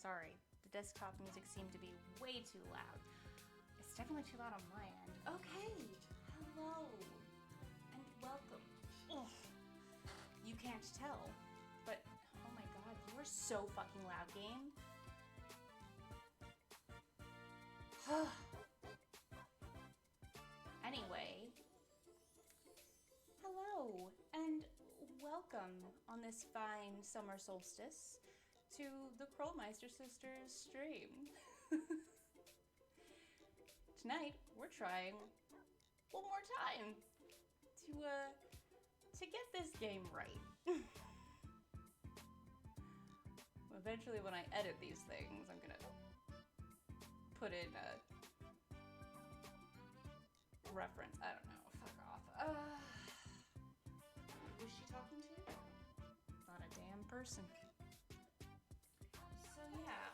sorry. The desktop music seemed to be way too loud. It's definitely too loud on my end. Okay, hello, and welcome. Ugh. You can't tell, but oh my god, you are so fucking loud, game. Anyway, hello, and welcome on this fine summer solstice to the Krollmeister Sisters stream. Tonight, we're trying one more time to get this game right. Eventually, when I edit these things, I'm gonna put in a reference. I don't know. Fuck off. Who's she talking to? Not a damn person. So yeah,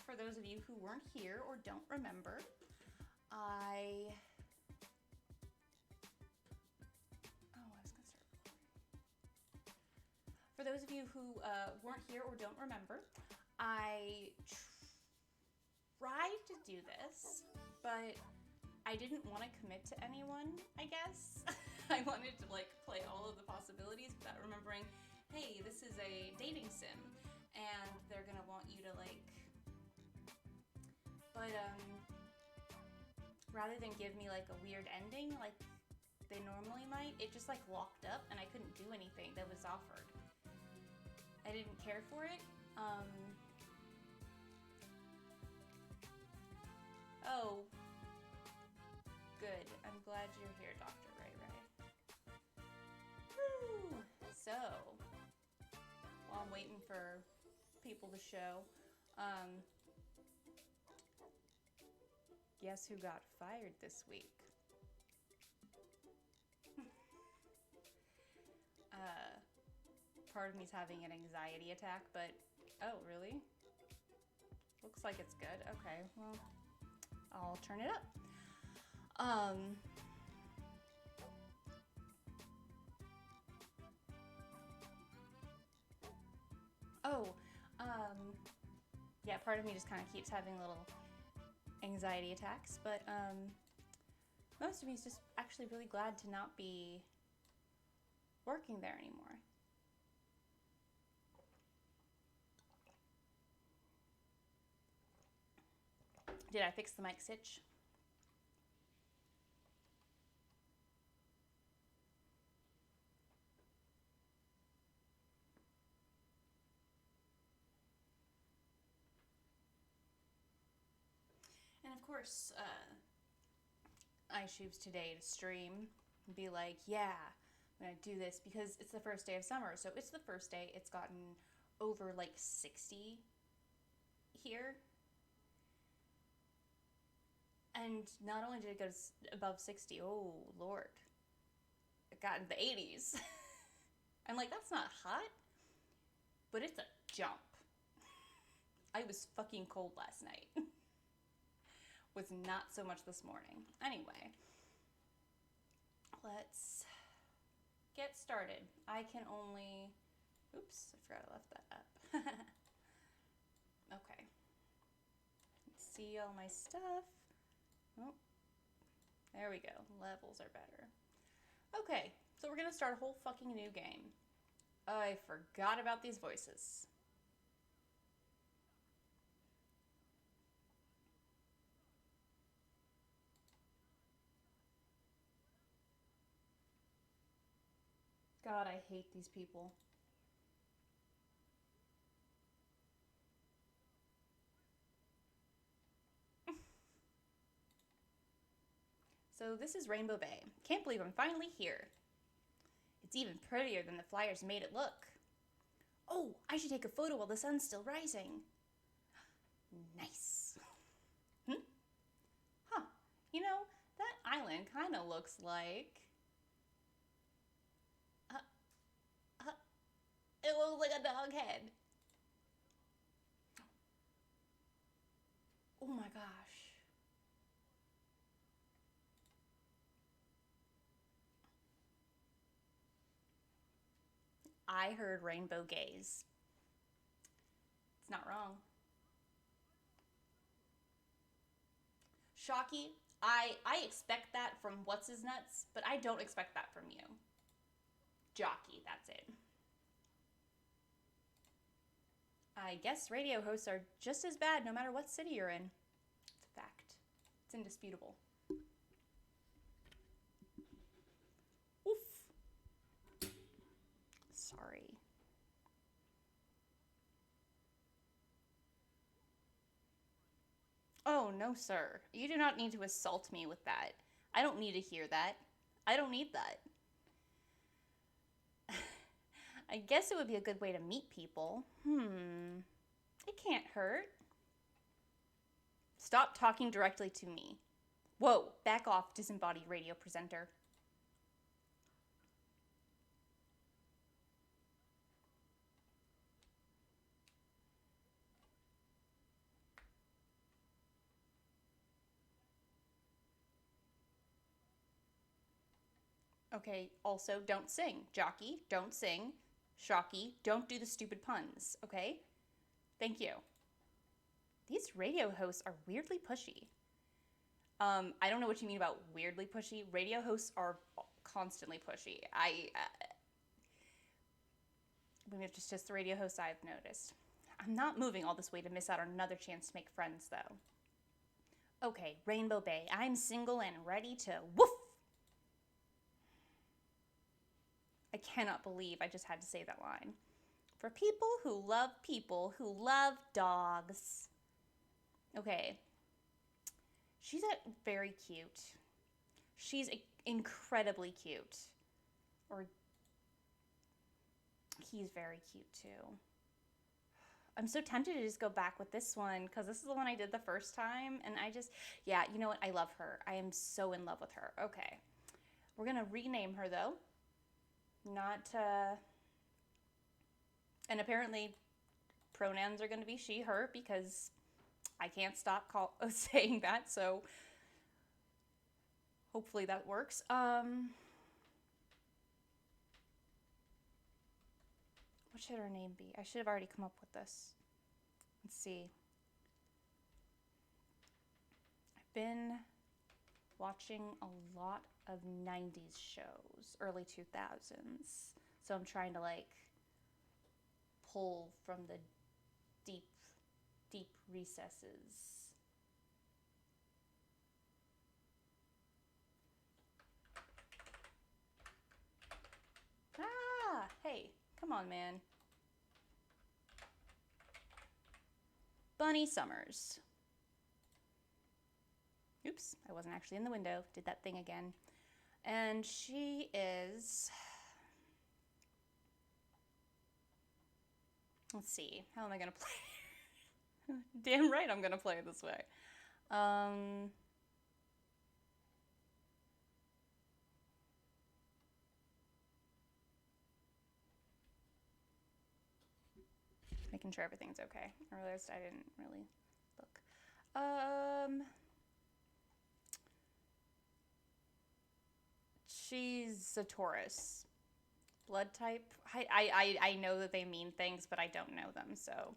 for those of you who weren't here or don't remember, I was gonna start recording. For those of you who weren't here or don't remember, I tried to do this, but I didn't want to commit to anyone, I guess. I wanted to play all of the possibilities without remembering, hey, this is a dating sim, and they're gonna want you to but rather than give me a weird ending like they normally might, it just locked up and I couldn't do anything that was offered. I didn't care for it. Oh, good. I'm glad you're here, Dr. Ray Ray. Woo! So, while I'm waiting for people to show, guess who got fired this week? Part of me's having an anxiety attack, but oh, really? Looks like it's good. Okay, well, I'll turn it up. Yeah, part of me just kind of keeps having little anxiety attacks, but most of me is just actually really glad to not be working there anymore. Did I fix the mic sitch? And of course, I choose today to stream and be like, yeah, I'm gonna do this because it's the first day of summer. So it's the first day it's gotten over 60 here. And not only did it go above 60, oh Lord, it got into the 80s. I'm like, that's not hot, but it's a jump. I was fucking cold last night. Was not so much this morning. Anyway, let's get started. I can only, oops, I forgot I left that up. Okay. Let's see all my stuff. Oh, there we go. Levels are better. Okay, so we're gonna start a whole fucking new game. I forgot about these voices. God, I hate these people. So this is Rainbow Bay. Can't believe I'm finally here. It's even prettier than the flyers made it look. Oh, I should take a photo while the sun's still rising. Nice. Huh. You know, that island kind of looks like... it looks like a dog head. Oh my gosh. I heard rainbow gaze. It's not wrong. Shocky, I expect that from What's His Nuts, but I don't expect that from you. Jockey, that's it. I guess radio hosts are just as bad no matter what city you're in. It's a fact. It's indisputable. Oof. Sorry. Oh, no, sir. You do not need to assault me with that. I don't need to hear that. I don't need that. I guess it would be a good way to meet people. It can't hurt. Stop talking directly to me. Whoa, back off, disembodied radio presenter. Okay, also, don't sing. Jockey, don't sing. Shocky, don't do the stupid puns, okay? Thank you. These radio hosts are weirdly pushy. I don't know what you mean about weirdly pushy. Radio hosts are constantly pushy. Maybe it's just the radio hosts I've noticed. I'm not moving all this way to miss out on another chance to make friends, though. Okay, Rainbow Bay, I'm single and ready to woof! I cannot believe I just had to say that line. For people who love dogs. Okay. She's very cute. She's incredibly cute. Or he's very cute too. I'm so tempted to just go back with this one because this is the one I did the first time. And yeah, you know what? I love her. I am so in love with her. Okay. We're going to rename her though. And apparently pronouns are going to be she, her, because I can't stop saying that, so hopefully that works. What should her name be? I should have already come up with this. Let's see. I've been watching a lot of 90s shows, early 2000s. So I'm trying to pull from the deep, deep recesses. Hey, come on, man. Bunny Summers. Oops, I wasn't actually in the window. Did that thing again. And she is... Let's see. How am I going to play? Damn right I'm going to play it this way. Making sure everything's okay. I realized I didn't really look. She's a Taurus. Blood type. I know that they mean things, but I don't know them, so.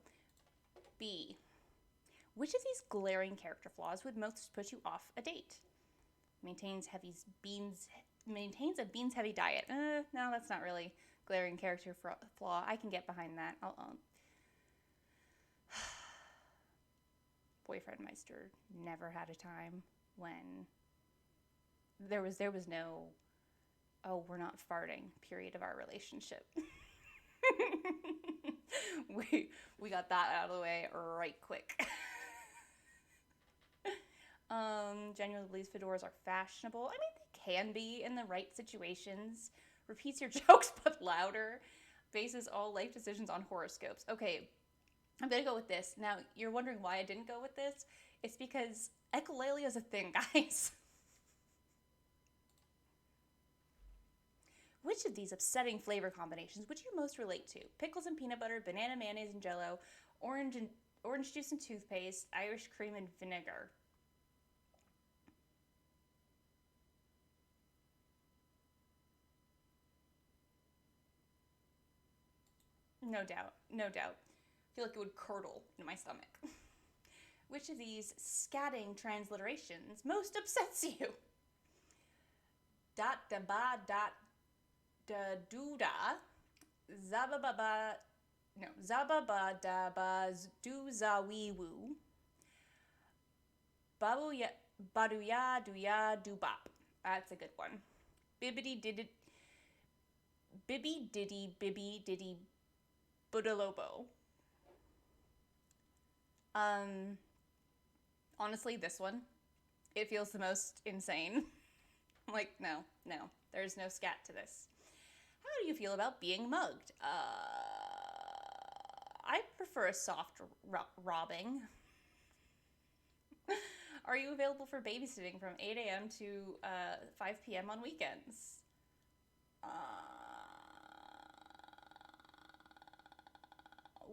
B. Which of these glaring character flaws would most put you off a date? Maintains a beans heavy diet. No, that's not really glaring character flaw. I can get behind that. Boyfriend Meister never had a time when there was no, oh, we're not farting period of our relationship. we got that out of the way right quick. Genuinely believes fedoras are fashionable. I mean, they can be in the right situations. Repeats your jokes but louder. Bases all life decisions on horoscopes. Okay, I'm gonna go with this. Now, you're wondering why I didn't go with this? It's because echolalia is a thing, guys. Which of these upsetting flavor combinations would you most relate to? Pickles and peanut butter, banana mayonnaise and jello, orange juice and toothpaste, Irish cream and vinegar. No doubt, no doubt. feel like it would curdle in my stomach. Which of these scatting transliterations most upsets you? Dot da ba dot da doo da. Zababa. No. Zababa da ba do za wee woo. Babuya. Baduya do ya do bop. That's a good one. Bibbidi did Bibby diddy budalobo. Honestly, this one, it feels the most insane. I'm like, no, there's no scat to this. How do you feel about being mugged? I prefer a soft robbing. Are you available for babysitting from 8 a.m. to 5 p.m. on weekends?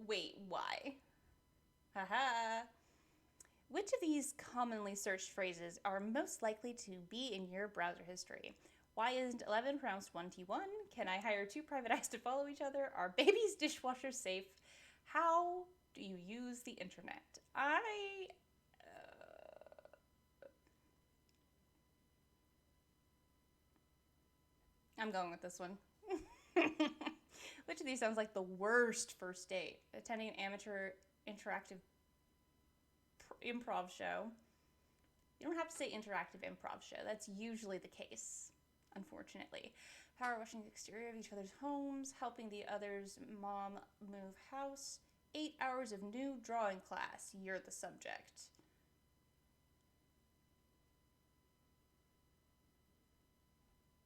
Wait, why? Haha. Which of these commonly searched phrases are most likely to be in your browser history? Why isn't 11 pronounced 1T1? Can I hire 2 private eyes to follow each other? Are babies' dishwashers safe? How do you use the internet? I'm going with this one. Which of these sounds like the worst first date? Attending an amateur interactive improv show. You don't have to say interactive improv show. That's usually the case, unfortunately. Power washing the exterior of each other's homes, helping the other's mom move house, 8 hours of new drawing class. You're the subject.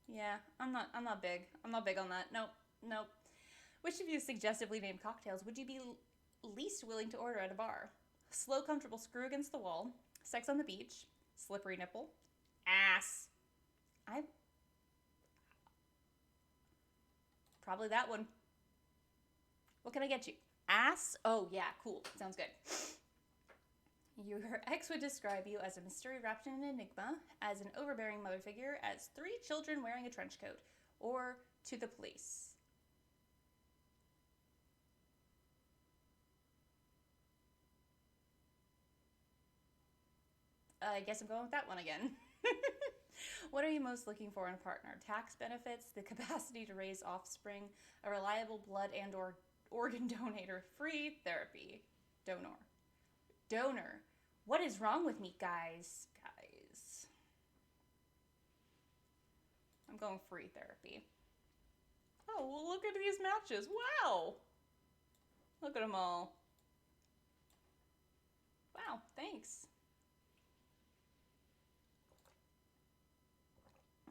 Yeah, I'm not big. I'm not big on that. Nope. Which of you suggestively named cocktails would you be least willing to order at a bar? Slow, comfortable screw against the wall, sex on the beach, slippery nipple, ass. Probably that one. What can I get you? Ass? Oh, yeah, cool. Sounds good. Your ex would describe you as a mystery wrapped in an enigma, as an overbearing mother figure, as 3 children wearing a trench coat, or to the police. I guess I'm going with that one again. What are you most looking for in a partner? Tax benefits, the capacity to raise offspring, a reliable blood and or organ donator, free therapy. Donor. What is wrong with me, guys? I'm going free therapy. Oh, well, look at these matches. Wow. Look at them all. Wow, thanks.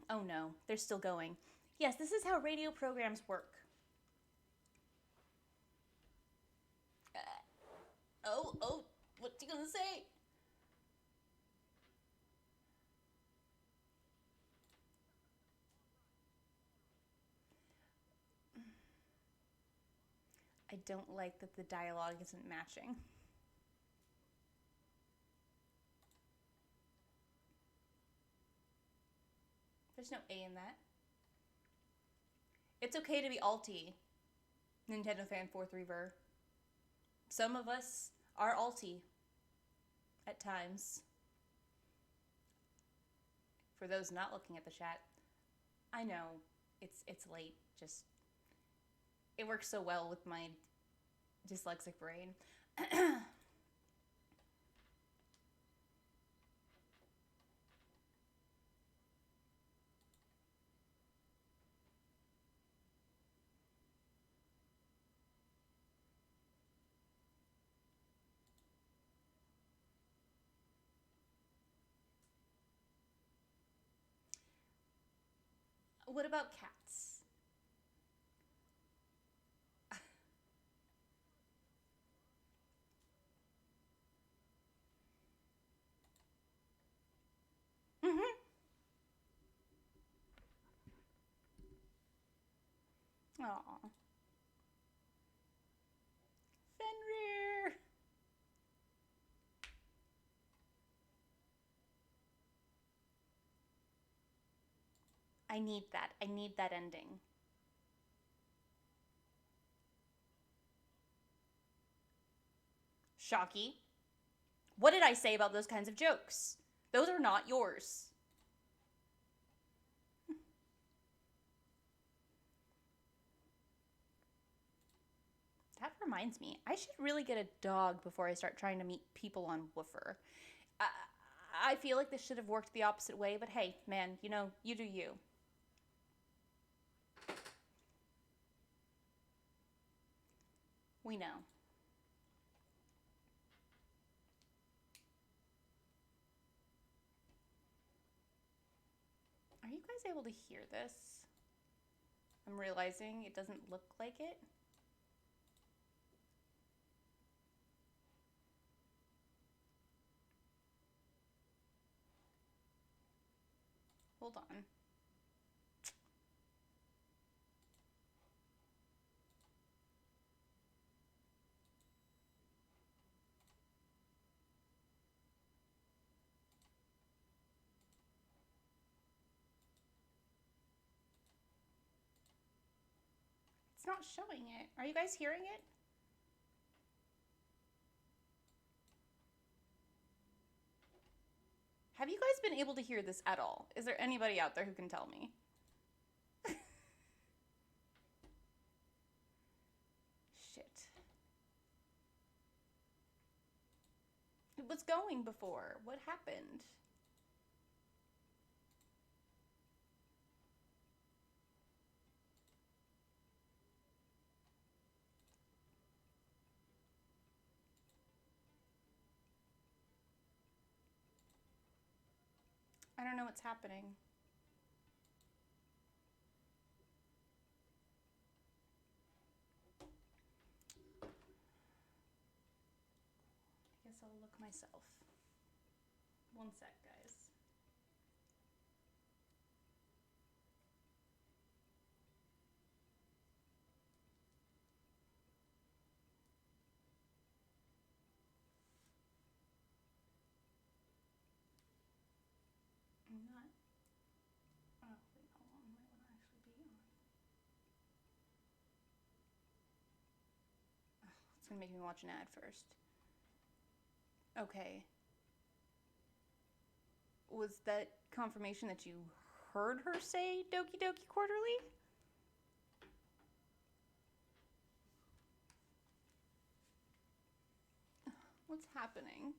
Oh no, they're still going. Yes, this is how radio programs work. Oh, what's he gonna say? I don't like that the dialogue isn't matching. There's no A in that. It's okay to be alty, Nintendo Fan 43ver. Some of us are alty at times. For those not looking at the chat, I know it's late. Just it works so well with my dyslexic brain. What about cats? Mm-hmm. Aw. Fenrir. I need that. I need that ending. Shocky. What did I say about those kinds of jokes? Those are not yours. That reminds me, I should really get a dog before I start trying to meet people on Woofer. I feel like this should have worked the opposite way, but hey, man, you know, you do you. We know. Are you guys able to hear this? I'm realizing it doesn't look like it. Hold on. It's not showing it. Are you guys hearing it? Have you guys been able to hear this at all? Is there anybody out there who can tell me? Shit. It was going before. What happened? I don't know what's happening. I guess I'll look myself. One sec, guys. I'm not. Oh, wait, hold on. Might want to actually be on. Oh, it's gonna make me watch an ad first. Okay. Was that confirmation that you heard her say Doki Doki Quarterly? What's happening?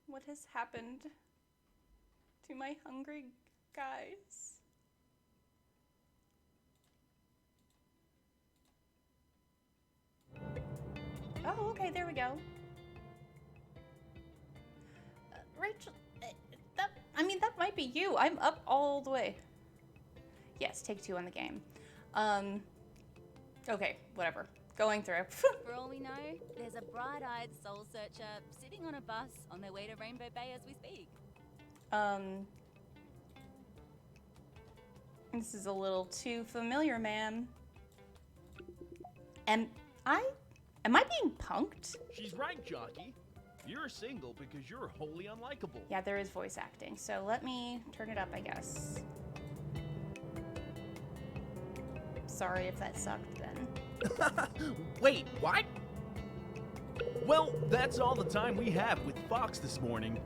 What has happened to my hungry guys? Oh, okay, there we go. Rachel, that might be you. I'm up all the way. Yes, take 2 on the game. Okay, whatever. Going through. For all we know, there's a bright-eyed soul searcher sitting on a bus on their way to Rainbow Bay as we speak. This is a little too familiar, ma'am. Am I being punked? She's right, Jockey. You're single because you're wholly unlikable. Yeah, there is voice acting, so let me turn it up, I guess. Sorry if that sucked then. Wait, what? Well, that's all the time we have with Fox this morning.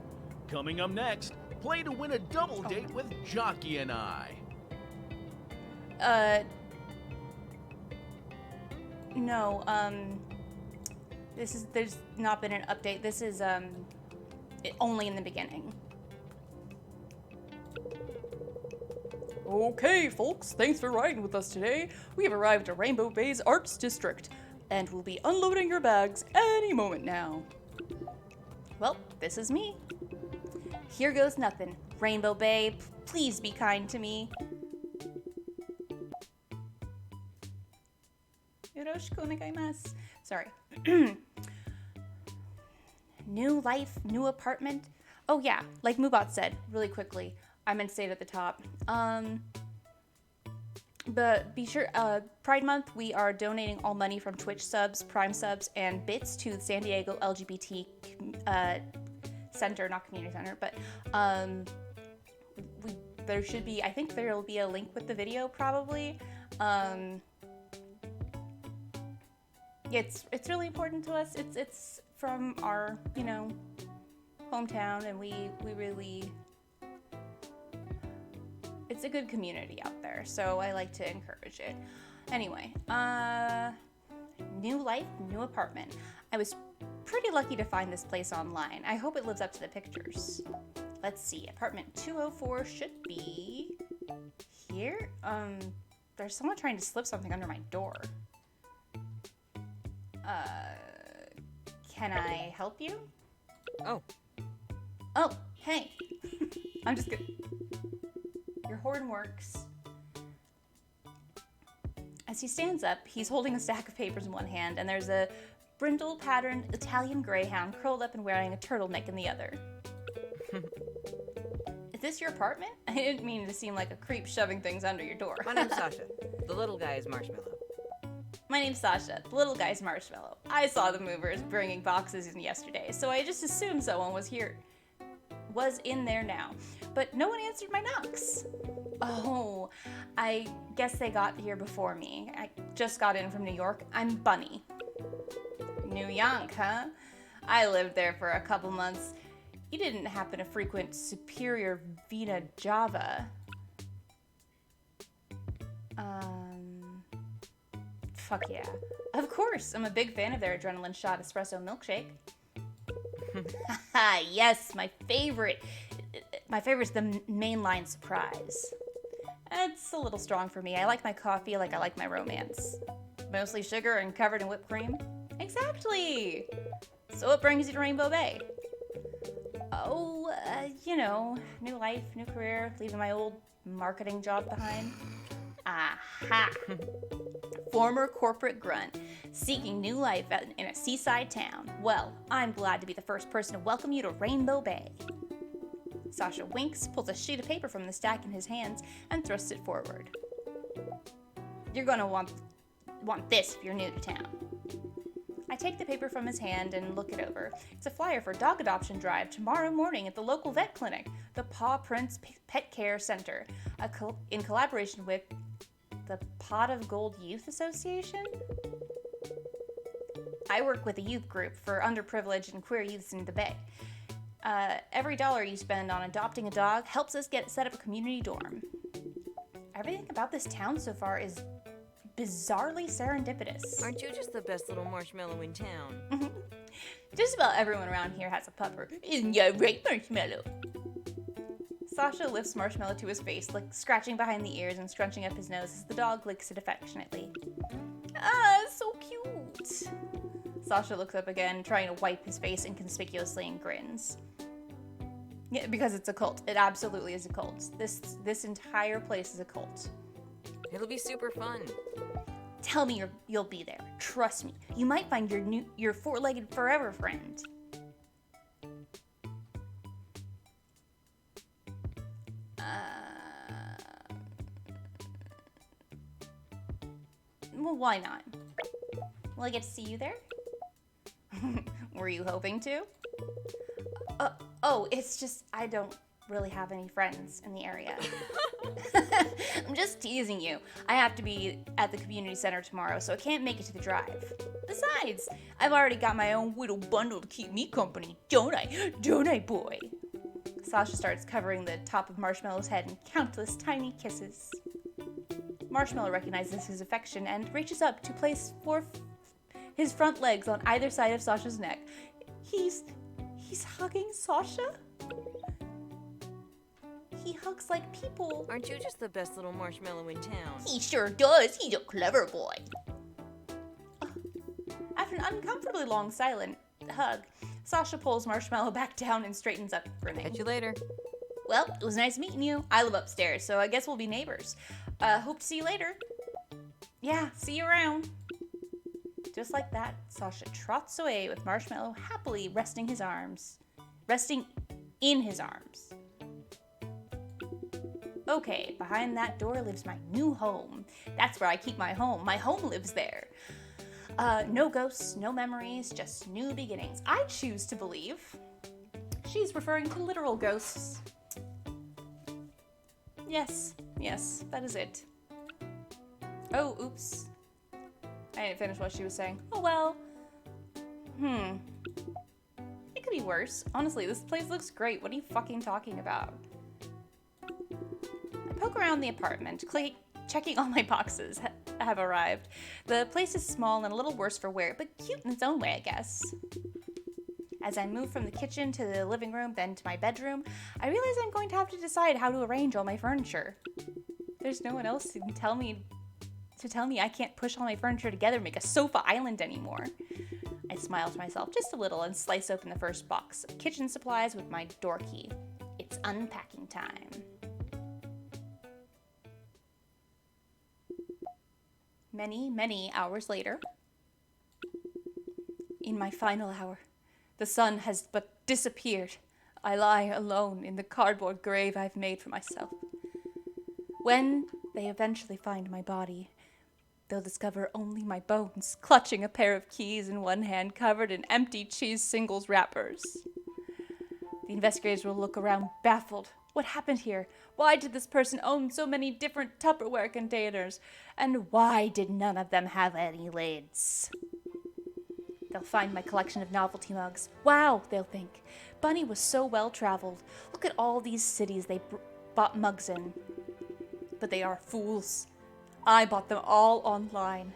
Coming up next, play to win a double date with Jockey and I. No, there's not been an update. This is, only in the beginning. Okay, folks, thanks for riding with us today. We have arrived at Rainbow Bay's Arts District, and we'll be unloading your bags any moment now. Well, this is me. Here goes nothing. Rainbow Bay, please be kind to me. Yoroshiku onegaishimasu. Sorry. New life, new apartment. Oh yeah, like Mubot said, really quickly. I meant to say it at the top. But be sure, Pride Month, we are donating all money from Twitch subs, Prime subs, and bits to the San Diego LGBT Center, not community center, but there should be, I think there will be a link with the video probably. It's really important to us. It's from our, hometown, and we really, it's a good community out there, so I like to encourage it. Anyway, new life, new apartment. I was pretty lucky to find this place online. I hope it lives up to the pictures. Let's see, apartment 204 should be here. There's someone trying to slip something under my door. Can I help you? Oh, hey. I'm just kidding. Your horn works. As he stands up, he's holding a stack of papers in one hand, and there's a brindle-patterned Italian greyhound curled up and wearing a turtleneck in the other. Is this your apartment? I didn't mean to seem like a creep shoving things under your door. My name's Sasha. The little guy is Marshmallow. My name's Sasha. The little guy's Marshmallow. I saw the movers bringing boxes in yesterday, so I just assumed someone was in there now. But no one answered my knocks. Oh, I guess they got here before me. I just got in from New York. I'm Bunny. New York, huh? I lived there for a couple months. You didn't happen to frequent Superior Vita Java? Fuck yeah. Of course, I'm a big fan of their adrenaline shot espresso milkshake. Haha, yes, my favorite. My favorite's the mainline surprise. It's a little strong for me. I like my coffee like I like my romance. Mostly sugar and covered in whipped cream. Exactly! So what brings you to Rainbow Bay? Oh, new life, new career, leaving my old marketing job behind. Aha! Former corporate grunt, seeking new life in a seaside town. Well, I'm glad to be the first person to welcome you to Rainbow Bay. Sasha winks, pulls a sheet of paper from the stack in his hands, and thrusts it forward. You're gonna want this if you're new to town. I take the paper from his hand and look it over. It's a flyer for a dog adoption drive tomorrow morning at the local vet clinic, the Paw Prince Pet Care Center, in collaboration with the Pot of Gold Youth Association? I work with a youth group for underprivileged and queer youths in the Bay. Every dollar you spend on adopting a dog helps us set up a community dorm. Everything about this town so far is bizarrely serendipitous. Aren't you just the best little marshmallow in town? Just about everyone around here has a pupper. Isn't ya right, Marshmallow? Sasha lifts Marshmallow to his face, scratching behind the ears and scrunching up his nose as the dog licks it affectionately. Ah, so cute. Sasha looks up again, trying to wipe his face inconspicuously, and grins. Yeah, because it's a cult. It absolutely is a cult. This entire place is a cult. It'll be super fun. Tell me you'll be there. Trust me. You might find your four-legged forever friend. Well, why not? Will I get to see you there? Were you hoping to? It's just I don't really have any friends in the area. I'm just teasing you. I have to be at the community center tomorrow, so I can't make it to the drive. Besides, I've already got my own little bundle to keep me company, don't I? Don't I, boy? Sasha starts covering the top of Marshmallow's head in countless tiny kisses. Marshmallow recognizes his affection and reaches up to place his front legs on either side of Sasha's neck. He's hugging Sasha? He hugs like people. Aren't you just the best little marshmallow in town? He sure does. He's a clever boy. After an uncomfortably long silent hug, Sasha pulls Marshmallow back down and straightens up, grinning. Catch you later. Well, it was nice meeting you. I live upstairs, so I guess we'll be neighbors. Hope to see you later. Yeah, see you around. Just like that, Sasha trots away with Marshmallow happily resting in his arms. Okay, behind that door lives my new home. That's where I keep my home. My home lives there. No ghosts, no memories, just new beginnings. I choose to believe she's referring to literal ghosts. Yes, that is it. Oh, oops. I didn't finish what she was saying. Oh well. It could be worse. Honestly, this place looks great. What are you fucking talking about? I poke around the apartment, checking all my boxes have arrived. The place is small and a little worse for wear, but cute in its own way, I guess. As I move from the kitchen to the living room, then to my bedroom, I realize I'm going to have to decide how to arrange all my furniture. There's no one else to tell me I can't push all my furniture together and make a sofa island anymore. I smile to myself just a little and slice open the first box of kitchen supplies with my door key. It's unpacking time. Many, many hours later, in my final hour, the sun has but disappeared. I lie alone in the cardboard grave I've made for myself. When they eventually find my body, they'll discover only my bones, clutching a pair of keys in one hand covered in empty cheese singles wrappers. The investigators will look around baffled. What happened here? Why did this person own so many different Tupperware containers? And why did none of them have any lids? They'll find my collection of novelty mugs. Wow, they'll think. Bunny was so well traveled. Look at all these cities they bought mugs in. But they are fools. I bought them all online.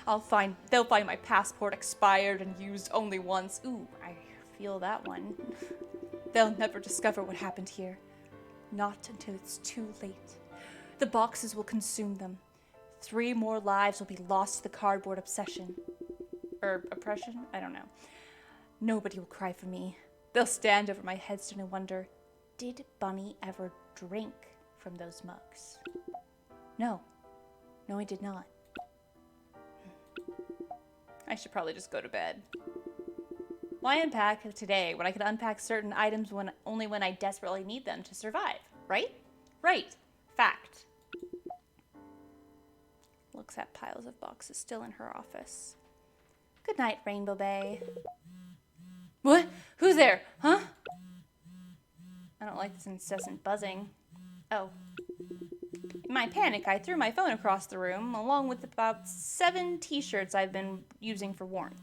They'll find my passport expired and used only once. Ooh, I feel that one. They'll never discover what happened here. Not until it's too late. The boxes will consume them. 3 more lives will be lost to the cardboard obsession. Or oppression? I don't know. Nobody will cry for me. They'll stand over my headstone and wonder, did Bunny ever drink from those mugs? No, he did not. I should probably just go to bed. Why unpack today when I could unpack certain items only when I desperately need them to survive, right? Right. Fact. Looks at piles of boxes still in her office. Good night, Rainbow Bay. What? Who's there? Huh? I don't like this incessant buzzing. Oh. In my panic, I threw my phone across the room, along with about 7 t-shirts I've been using for warmth.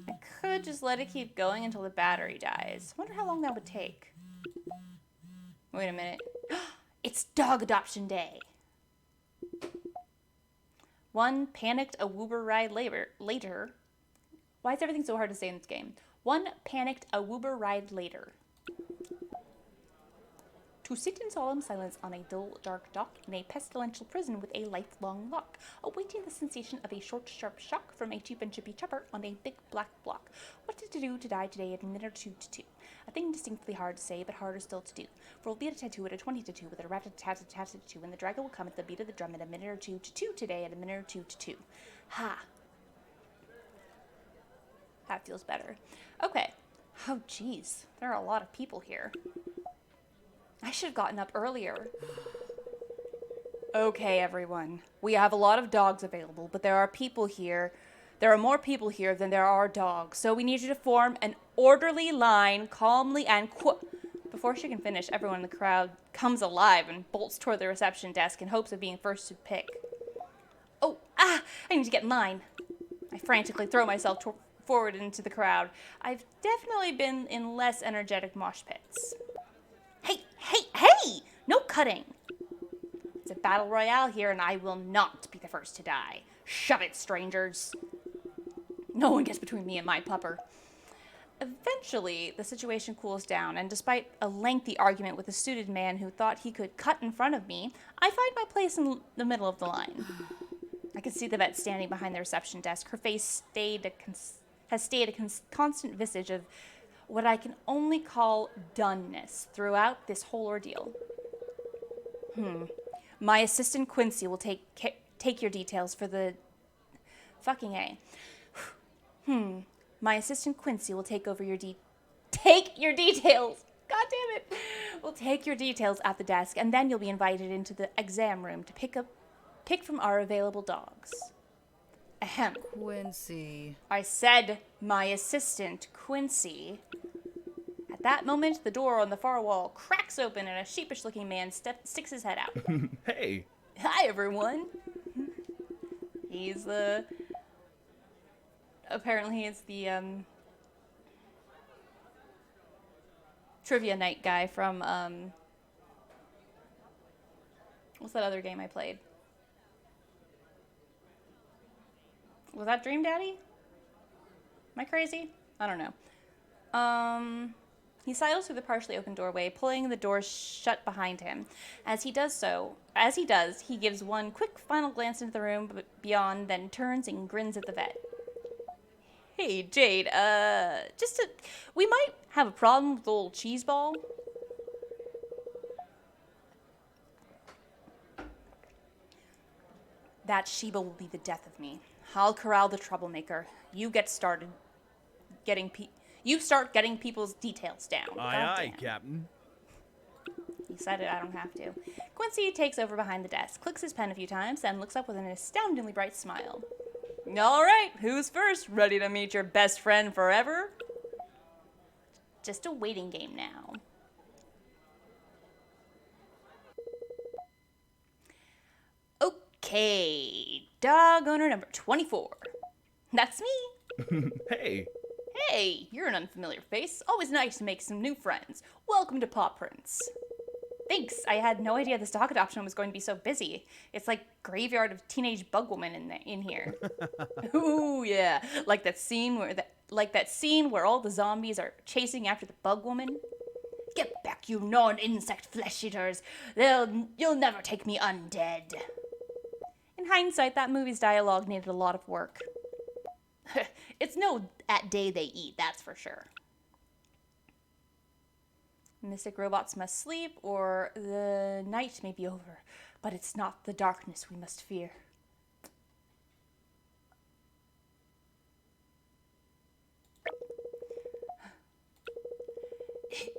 I could just let it keep going until the battery dies. Wonder how long that would take. Wait a minute. It's dog adoption day. One panicked a Woober ride later. Why is everything so hard to say in this game? One panicked a Woober ride later. To sit in solemn silence on a dull, dark dock in a pestilential prison with a lifelong lock, awaiting the sensation of a short, sharp shock from a cheap and chippy chopper on a big black block. What to do to die today at a minute or two to two? A thing distinctly hard to say, but harder still to do. For we'll beat a tattoo at a 20 to 2 with a rat-a-tat-a-tat-a-two, and the dragon will come at the beat of the drum at a minute or two to two today at a minute or two to two. Ha! That feels better. Okay. Oh, geez. There are a lot of people here. I should have gotten up earlier. Okay, everyone. We have a lot of dogs available, but there are people here. There are more people here than there are dogs, so we need you to form an orderly line, calmly and Before she can finish, everyone in the crowd comes alive and bolts toward the reception desk in hopes of being first to pick. Oh, I need to get in line. I frantically throw myself forward into the crowd. I've definitely been in less energetic mosh pits. Hey! No cutting! It's a battle royale here, and I will not be the first to die. Shove it, strangers! No one gets between me and my pupper. Eventually, the situation cools down, and despite a lengthy argument with a suited man who thought he could cut in front of me, I find my place in the middle of the line. I can see the vet standing behind the reception desk. Her face has stayed a constant visage of what I can only call doneness throughout this whole ordeal. My assistant Quincy will take your details for the... Fucking A. My assistant Quincy will take your details! God damn it! We'll take your details at the desk, and then you'll be invited into the exam room to pick from our available dogs. Ahem. Quincy. I said my assistant, Quincy. At that moment, the door on the far wall cracks open and a sheepish-looking man sticks his head out. Hey. Hi, everyone. He's the... Apparently it's the, trivia night guy from, what's that other game I played? Was that Dream Daddy? Am I crazy? I don't know. He sidles through the partially open doorway, pulling the door shut behind him. As he does, he gives one quick final glance into the room beyond, then turns and grins at the vet. Hey, Jade, we might have a problem with the old cheese ball. That Sheba will be the death of me. I'll corral the troublemaker. You start getting people's details down. Aye, Captain. He said it, I don't have to. Quincy takes over behind the desk, clicks his pen a few times, then looks up with an astoundingly bright smile. All right, who's first? Ready to meet your best friend forever? Just a waiting game now. Okay, dog owner number 24. That's me. Hey. Hey, you're an unfamiliar face. Always nice to make some new friends. Welcome to Paw Prints. Thanks. I had no idea this dog adoption was going to be so busy. It's like graveyard of teenage bug woman in here. Ooh, yeah. Like that scene where all the zombies are chasing after the bug woman. Get back, you non-insect flesh eaters. You'll never take me undead. In hindsight, that movie's dialogue needed a lot of work. It's no at day they eat, that's for sure. Mystic robots must sleep, or the night may be over, but it's not the darkness we must fear.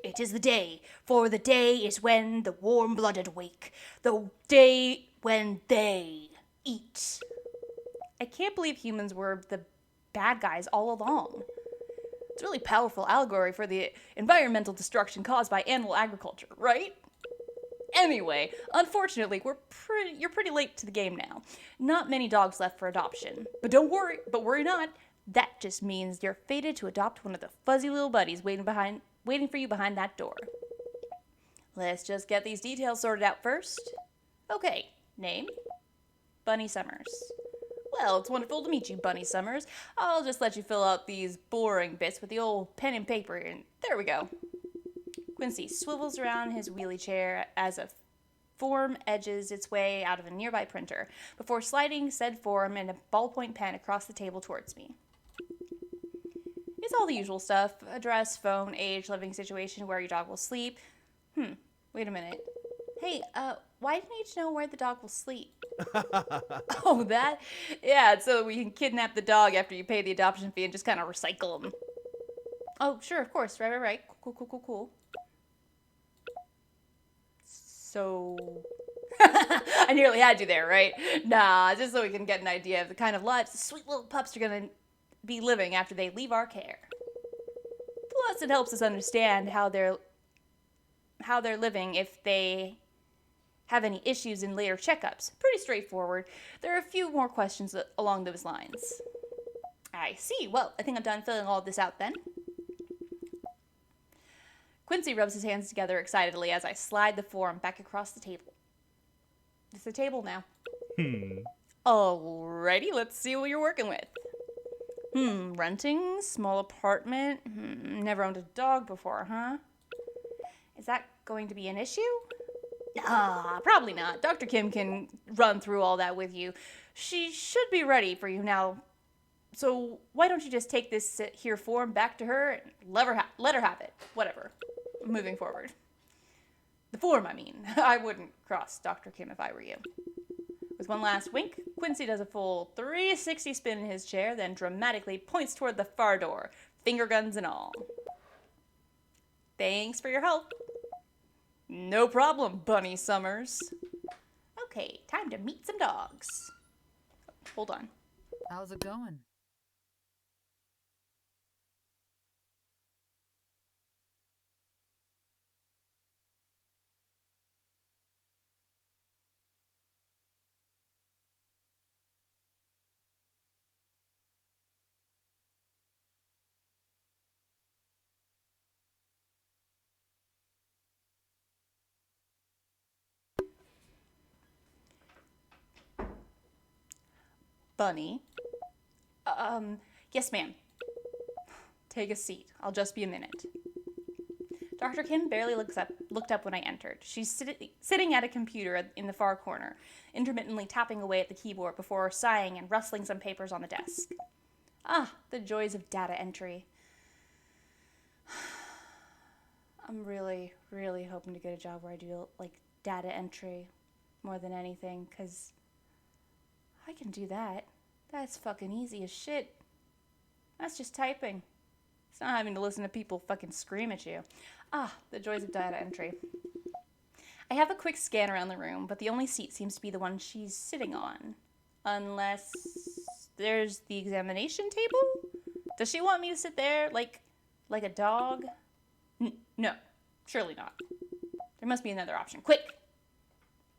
It is the day, for the day is when the warm-blooded wake, the day when they eat. I can't believe humans were the bad guys all along. It's a really powerful allegory for the environmental destruction caused by animal agriculture, right? Anyway, unfortunately, you're pretty late to the game now. Not many dogs left for adoption. But worry not. That just means you're fated to adopt one of the fuzzy little buddies waiting for you behind that door. Let's just get these details sorted out first. Okay, name? Bunny Summers. Well, it's wonderful to meet you, Bunny Summers. I'll just let you fill out these boring bits with the old pen and paper, and there we go. Quincy swivels around his wheelie chair as a form edges its way out of a nearby printer, before sliding said form and a ballpoint pen across the table towards me. It's all the usual stuff: address, phone, age, living situation, where your dog will sleep. Wait a minute. Hey, why do you need to know where the dog will sleep? Oh, that? Yeah, it's so we can kidnap the dog after you pay the adoption fee and just kind of recycle him. Oh, sure, of course. Right. Cool. So... I nearly had you there, right? Nah, just so we can get an idea of the kind of lives the sweet little pups are going to be living after they leave our care. Plus, it helps us understand how they're living if they have any issues in later checkups. Pretty straightforward. There are a few more questions along those lines. I see. Well, I think I'm done filling all this out then. Quincy rubs his hands together excitedly as I slide the form back across the table. It's the table now. Alrighty, let's see what you're working with. Renting, small apartment. Never owned a dog before, huh? Is that going to be an issue? Probably not. Dr. Kim can run through all that with you. She should be ready for you now. So why don't you just take this here form back to her and let her have it. Whatever. Moving forward. The form, I mean. I wouldn't cross Dr. Kim if I were you. With one last wink, Quincy does a full 360 spin in his chair, then dramatically points toward the far door, finger guns and all. Thanks for your help. No problem, Bunny Summers. Okay, time to meet some dogs. Hold on. How's it going? funny. Yes, ma'am. Take a seat. I'll just be a minute. Dr. Kim barely looked up when I entered. She's sitting at a computer in the far corner, intermittently tapping away at the keyboard before sighing and rustling some papers on the desk. Ah, the joys of data entry. I'm really, really hoping to get a job where I do, like, data entry more than anything, because I can do that. That's fucking easy as shit. That's just typing. It's not having to listen to people fucking scream at you. Ah, the joys of data entry. I have a quick scan around the room, but the only seat seems to be the one she's sitting on. Unless there's the examination table? Does she want me to sit there like a dog? No, surely not. There must be another option. Quick!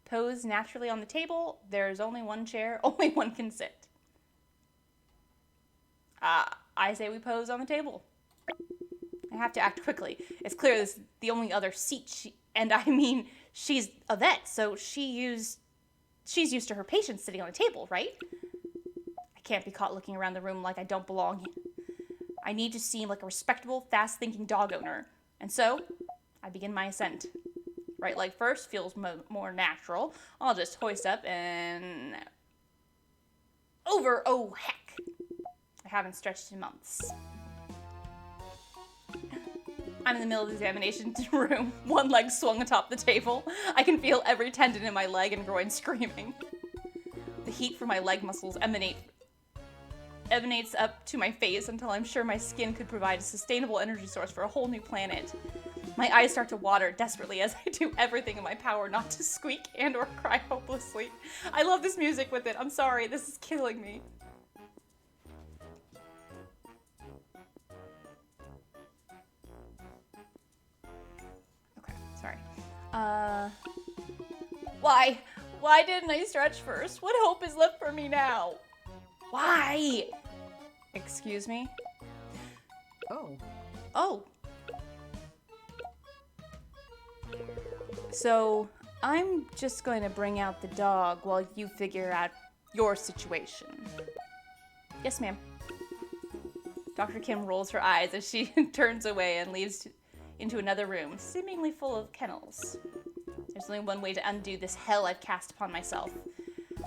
Pose naturally on the table. There's only one chair. Only one can sit. I say we pose on the table. I have to act quickly. It's clear this is the only other seat she's a vet, so she's used to her patients sitting on a table, right? I can't be caught looking around the room like I don't belong. I need to seem like a respectable, fast-thinking dog owner. And so, I begin my ascent. Right leg first, feels more natural. I'll just hoist up and... over. Oh, heck. I haven't stretched in months. I'm in the middle of the examination room, one leg swung atop the table. I can feel every tendon in my leg and groin screaming. The heat from my leg muscles emanates up to my face until I'm sure my skin could provide a sustainable energy source for a whole new planet. My eyes start to water desperately as I do everything in my power not to squeak and or cry hopelessly. I love this music with it. I'm sorry, this is killing me. Okay, sorry. Why didn't I stretch first? What hope is left for me now? Why? Excuse me? Oh. So, I'm just going to bring out the dog while you figure out your situation. Yes, ma'am. Dr. Kim rolls her eyes as she turns away and leaves into another room, seemingly full of kennels. There's only one way to undo this hell I've cast upon myself.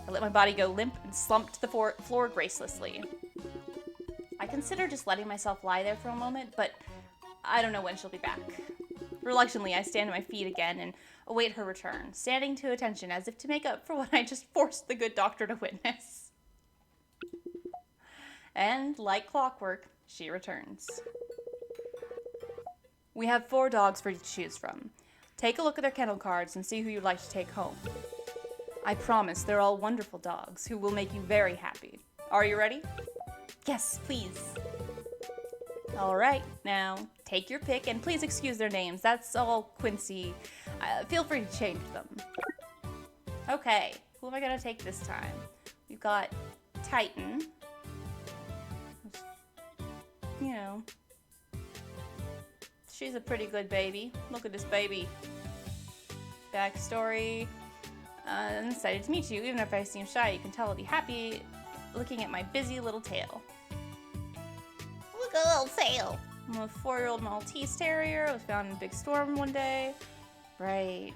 I let my body go limp and slump to the floor gracelessly. I consider just letting myself lie there for a moment, but I don't know when she'll be back. Reluctantly, I stand on my feet again and await her return, standing to attention as if to make up for what I just forced the good doctor to witness. And, like clockwork, she returns. We have 4 dogs for you to choose from. Take a look at their kennel cards and see who you'd like to take home. I promise they're all wonderful dogs who will make you very happy. Are you ready? Yes, please. All right, now take your pick and please excuse their names. That's all Quincy. Feel free to change them. Okay, who am I gonna take this time? We've got Titan. You know, she's a pretty good baby. Look at this baby. Backstory. I'm excited to meet you. Even if I seem shy, you can tell I'll be happy looking at my busy little tail. Look at a little tail. I'm a 4-year-old Maltese Terrier. I was found in a big storm one day. Right.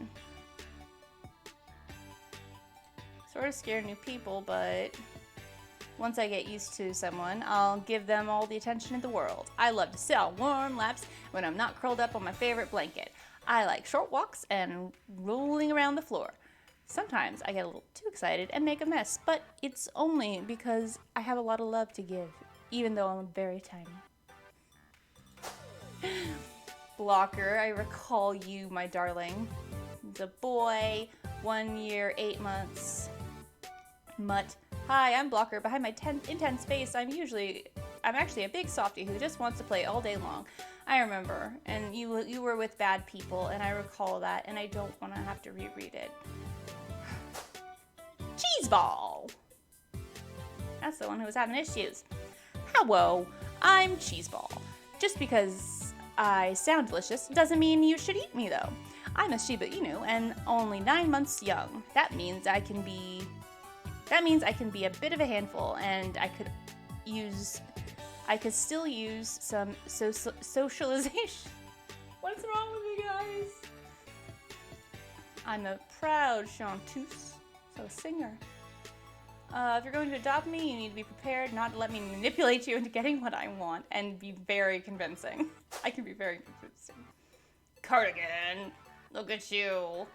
Sort of scared new people, but once I get used to someone, I'll give them all the attention in the world. I love to sit on warm laps when I'm not curled up on my favorite blanket. I like short walks and rolling around the floor. Sometimes I get a little too excited and make a mess, but it's only because I have a lot of love to give, even though I'm very tiny. Blocker, I recall you, my darling. The boy, 1 year, 8 months. Mutt. Hi, I'm Blocker. Behind my intense face, I'm actually a big softie who just wants to play all day long. I remember, and you were with bad people, and I recall that, and I don't want to have to reread it. Cheeseball! That's the one who was having issues. Hello, I'm Cheeseball. Just because I sound delicious doesn't mean you should eat me, though. I'm a Shiba Inu and only 9 months young. That means I can be That means I can be a bit of a handful, and I could still use some socialization. What's wrong with me, guys? I'm a proud chanteuse, so a singer. If you're going to adopt me, you need to be prepared not to let me manipulate you into getting what I want, and be very convincing. I can be very convincing. Cardigan, look at you.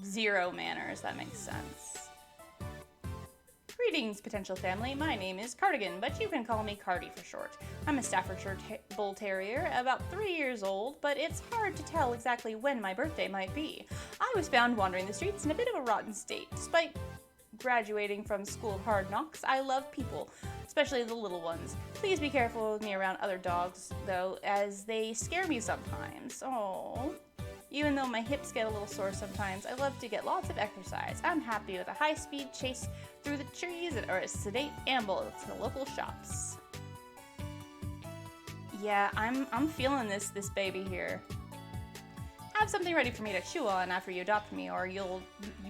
Zero manners, that makes sense. Greetings, potential family. My name is Cardigan, but you can call me Cardi for short. I'm a Staffordshire Bull Terrier, about 3 years old, but it's hard to tell exactly when my birthday might be. I was found wandering the streets in a bit of a rotten state. Despite graduating from School of Hard Knocks, I love people, especially the little ones. Please be careful with me around other dogs, though, as they scare me sometimes. Oh. Even though my hips get a little sore sometimes, I love to get lots of exercise. I'm happy with a high-speed chase through the trees or a sedate amble to the local shops. Yeah, I'm feeling this baby here. Have something ready for me to chew on after you adopt me, or you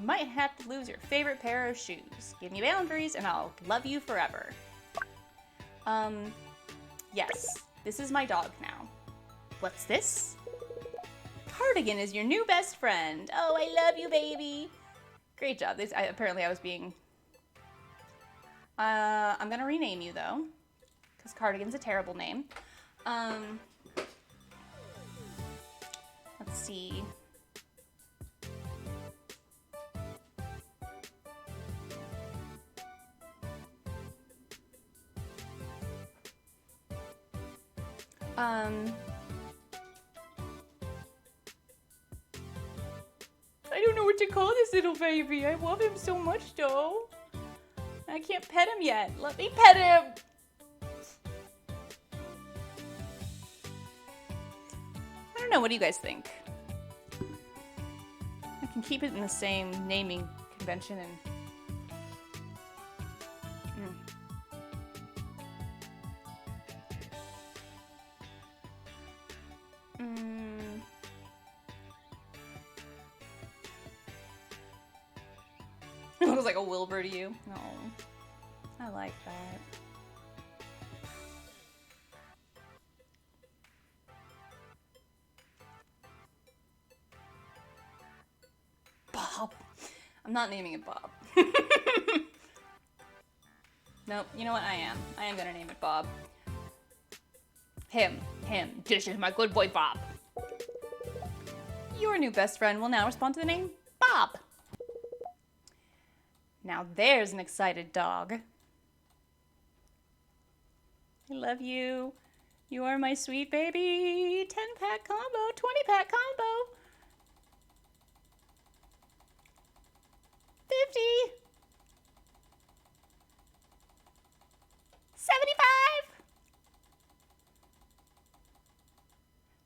might have to lose your favorite pair of shoes. Give me boundaries and I'll love you forever. Yes, this is my dog now. What's this? Cardigan is your new best friend. Oh, I love you, baby. Great job. Apparently I was being... I'm gonna rename you, though, because Cardigan's a terrible name. Let's see. I don't know what to call this little baby. I love him so much, though. I can't pet him yet. Let me pet him. I don't know. What do you guys think? I can keep it in the same naming convention and... It looks like a Wilbur to you. No, I like that. Bob. I'm not naming it Bob. Nope, you know what? I am gonna name it Bob. Him. This is my good boy Bob. Your new best friend will now respond to the name Bob. Now there's an excited dog. I love you. You are my sweet baby. 10-pack combo, 20-pack combo. 50. 75.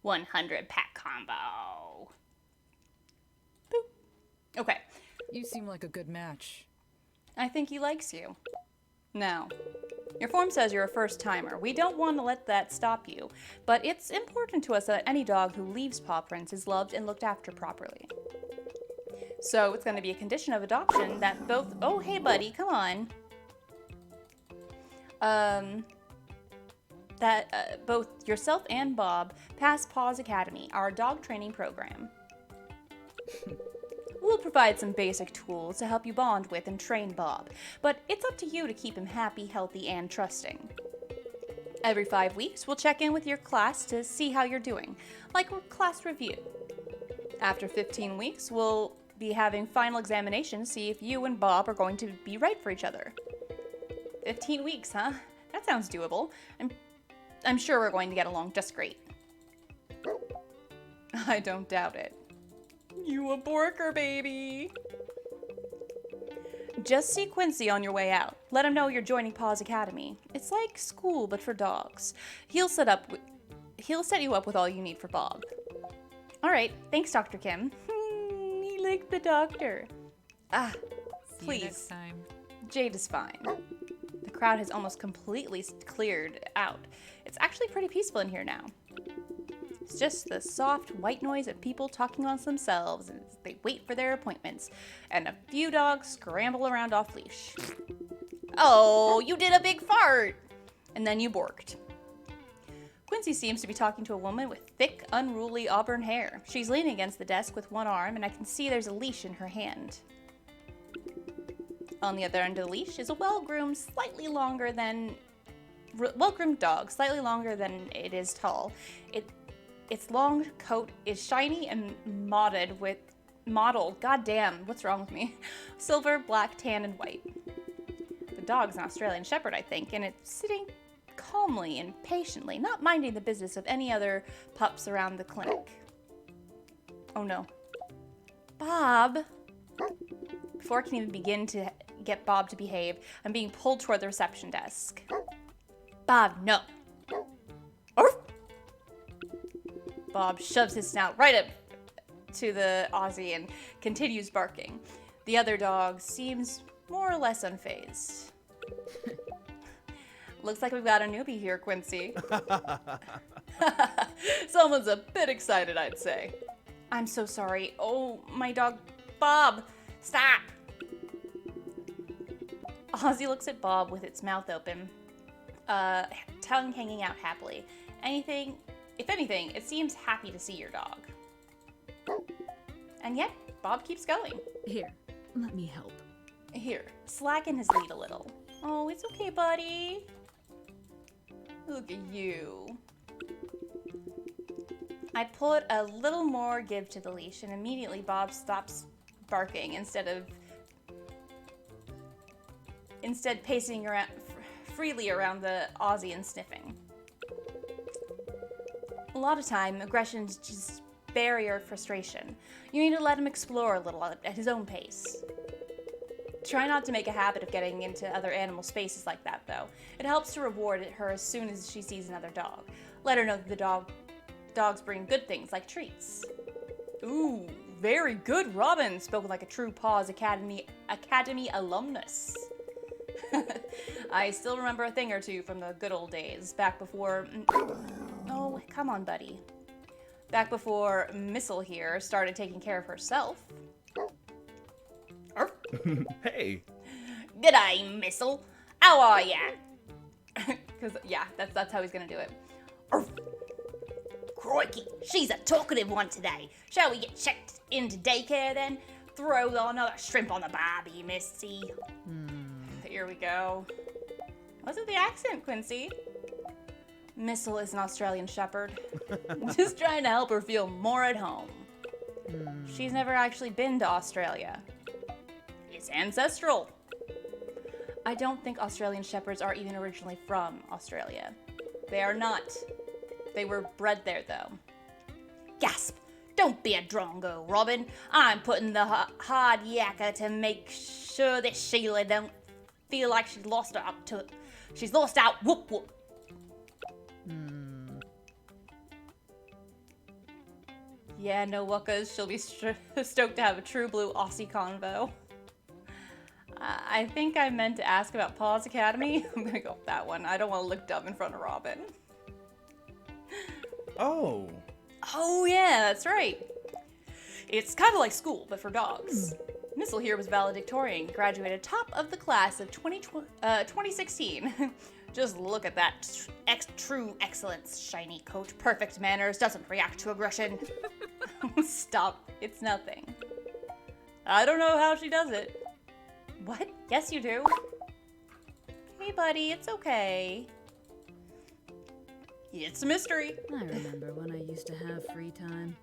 100-pack combo. Boop. Okay. You seem like a good match. I think he likes you. Now, your form says you're a first-timer. We don't want to let that stop you, but it's important to us that any dog who leaves paw prints is loved and looked after properly. So it's going to be a condition of adoption that both... Oh, hey, buddy, come on. Both yourself and Bob pass Paws Academy, our dog training program. We'll provide some basic tools to help you bond with and train Bob, but it's up to you to keep him happy, healthy, and trusting. Every 5 weeks, we'll check in with your class to see how you're doing, like a class review. After 15 weeks, we'll be having final examinations to see if you and Bob are going to be right for each other. 15 weeks, huh? That sounds doable. I'm sure we're going to get along just great. I don't doubt it. You a Borker, baby. Just see Quincy on your way out. Let him know you're joining Paws Academy. It's like school, but for dogs. He'll set you up with all you need for Bob. All right, thanks, Dr. Kim. He liked the doctor. See please. you next time. Jade is fine. The crowd has almost completely cleared out. It's actually pretty peaceful in here now. It's just the soft white noise of people talking amongst themselves, and it's They wait for their appointments, and a few dogs scramble around off leash. Oh, you did a big fart! And then you borked. Quincy seems to be talking to a woman with thick, unruly auburn hair. She's leaning against the desk with one arm, and I can see there's a leash in her hand. On the other end of the leash is a well-groomed dog, slightly longer than it is tall. Its long coat is shiny and mottled, goddamn, what's wrong with me? Silver, black, tan, and white. The dog's an Australian Shepherd, I think, and it's sitting calmly and patiently, not minding the business of any other pups around the clinic. Oh no. Bob! Before I can even begin to get Bob to behave, I'm being pulled toward the reception desk. Bob, no. Arf! Bob shoves his snout right up to the Aussie and continues barking. The other dog seems more or less unfazed. Looks like we've got a newbie here, Quincy. Someone's a bit excited, I'd say. I'm so sorry. Oh, my dog, Bob, stop! Ozzy looks at Bob with its mouth open, tongue hanging out happily. If anything, it seems happy to see your dog. And yet, Bob keeps going. Here, let me help. Here, slacken his lead a little. Oh, it's okay, buddy. Look at you. I put a little more give to the leash, and immediately Bob stops barking instead pacing around freely around the Aussie and sniffing. A lot of time, aggression's just barrier frustration. You need to let him explore a little at his own pace. Try not to make a habit of getting into other animal spaces like that, though. It helps to reward her as soon as she sees another dog. Let her know that the dogs bring good things like treats. Ooh, very good, Robin, spoken like a true Paws Academy alumnus. I still remember a thing or two from the good old days, back before... Oh, come on, buddy. Back before Missile here started taking care of herself. Arf. Hey. G'day, Missile. How are ya? Because, yeah, that's how he's gonna do it. Arf. Crikey, she's a talkative one today. Shall we get checked into daycare then? Throw another shrimp on the barbie, Missy. Here we go. What's with the accent, Quincy? Missile is an Australian Shepherd. Just trying to help her feel more at home. She's never actually been to Australia. It's ancestral. I don't think Australian Shepherds are even originally from Australia. They are not. They were bred there, though. Gasp! Don't be a drongo, Robin. I'm putting the hard yakka to make sure that Sheila don't feel like she's lost out. Whoop whoop. Yeah, no wuckas. She'll be stoked to have a true blue Aussie convo. I think I meant to ask about Paws Academy. I'm gonna go with that one. I don't want to look dumb in front of Robin. Oh. Oh yeah, that's right. It's kind of like school, but for dogs. Missile here was valedictorian, graduated top of the class of 2016. Just look at that true excellence, shiny coat, perfect manners, doesn't react to aggression. Stop, it's nothing. I don't know how she does it. What? Yes, you do. Hey, buddy, it's okay. It's a mystery. I remember when I used to have free time.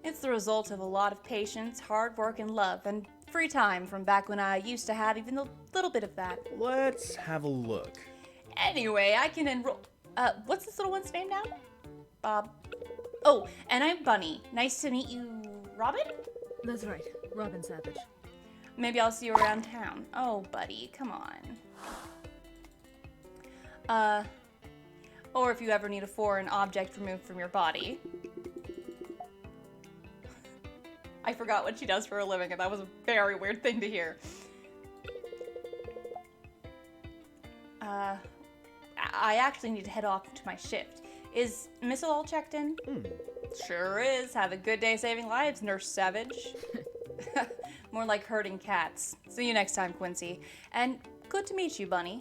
It's the result of a lot of patience, hard work, and love, and free time from back when I used to have even a little bit of that. Let's have a look. Anyway, I can enroll... what's this little one's name now? Bob. Oh, and I'm Bunny. Nice to meet you, Robin? That's right, Robin Savage. Maybe I'll see you around town. Oh, buddy, come on. Or if you ever need a foreign object removed from your body. I forgot what she does for a living, and that was a very weird thing to hear. I actually need to head off to my shift. Is Missile all checked in? Sure is. Have a good day saving lives, Nurse Savage. More like herding cats. See you next time, Quincy. And good to meet you, Bunny.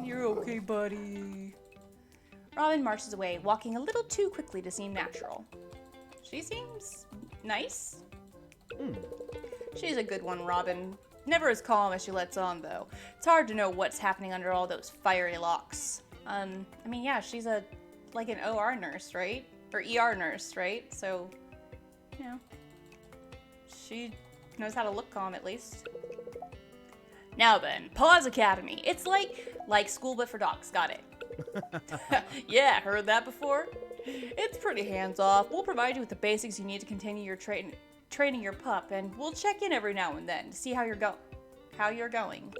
You're okay, buddy. Robin marches away, walking a little too quickly to seem natural. She seems nice. She's a good one, Robin. Never as calm as she lets on, though. It's hard to know what's happening under all those fiery locks. I mean, yeah, she's like an OR nurse, right? Or ER nurse, right? So, you know, she knows how to look calm, at least. Now then, Paws Academy. It's like school but for dogs. Got it. Yeah, heard that before? It's pretty hands-off. We'll provide you with the basics you need to continue your training your pup, and we'll check in every now and then to see how you're going.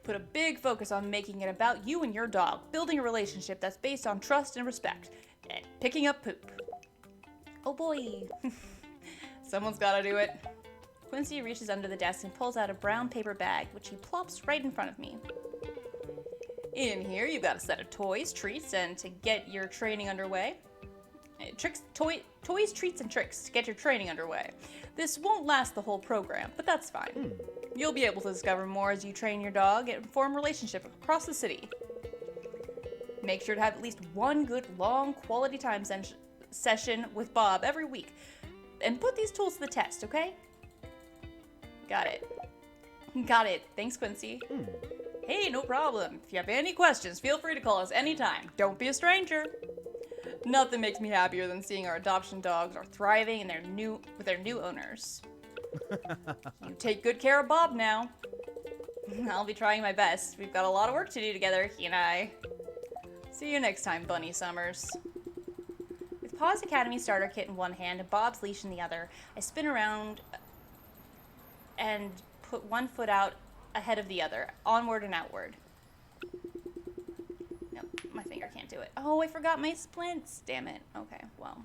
Put a big focus on making it about you and your dog, building a relationship that's based on trust and respect, and picking up poop. Oh boy. Someone's gotta do it. Quincy reaches under the desk and pulls out a brown paper bag, which he plops right in front of me. In here, you've got a set of toys, treats, and to get your training underway. Toys, treats, and tricks to get your training underway. This won't last the whole program, but that's fine. You'll be able to discover more as you train your dog and form relationships across the city. Make sure to have at least one good, long, quality time session with Bob every week. And put these tools to the test, okay? Got it. Got it. Thanks, Quincy. Hey, no problem. If you have any questions, feel free to call us anytime. Don't be a stranger. Nothing makes me happier than seeing our adoption dogs are thriving with their new owners. You take good care of Bob now. I'll be trying my best. We've got a lot of work to do together, he and I. See you next time, Bunny Summers. With Paws Academy starter kit in one hand and Bob's leash in the other, I spin around and put one foot out ahead of the other, onward and outward. Nope, my finger can't do it. Oh, I forgot my splints. Damn it. Okay, well.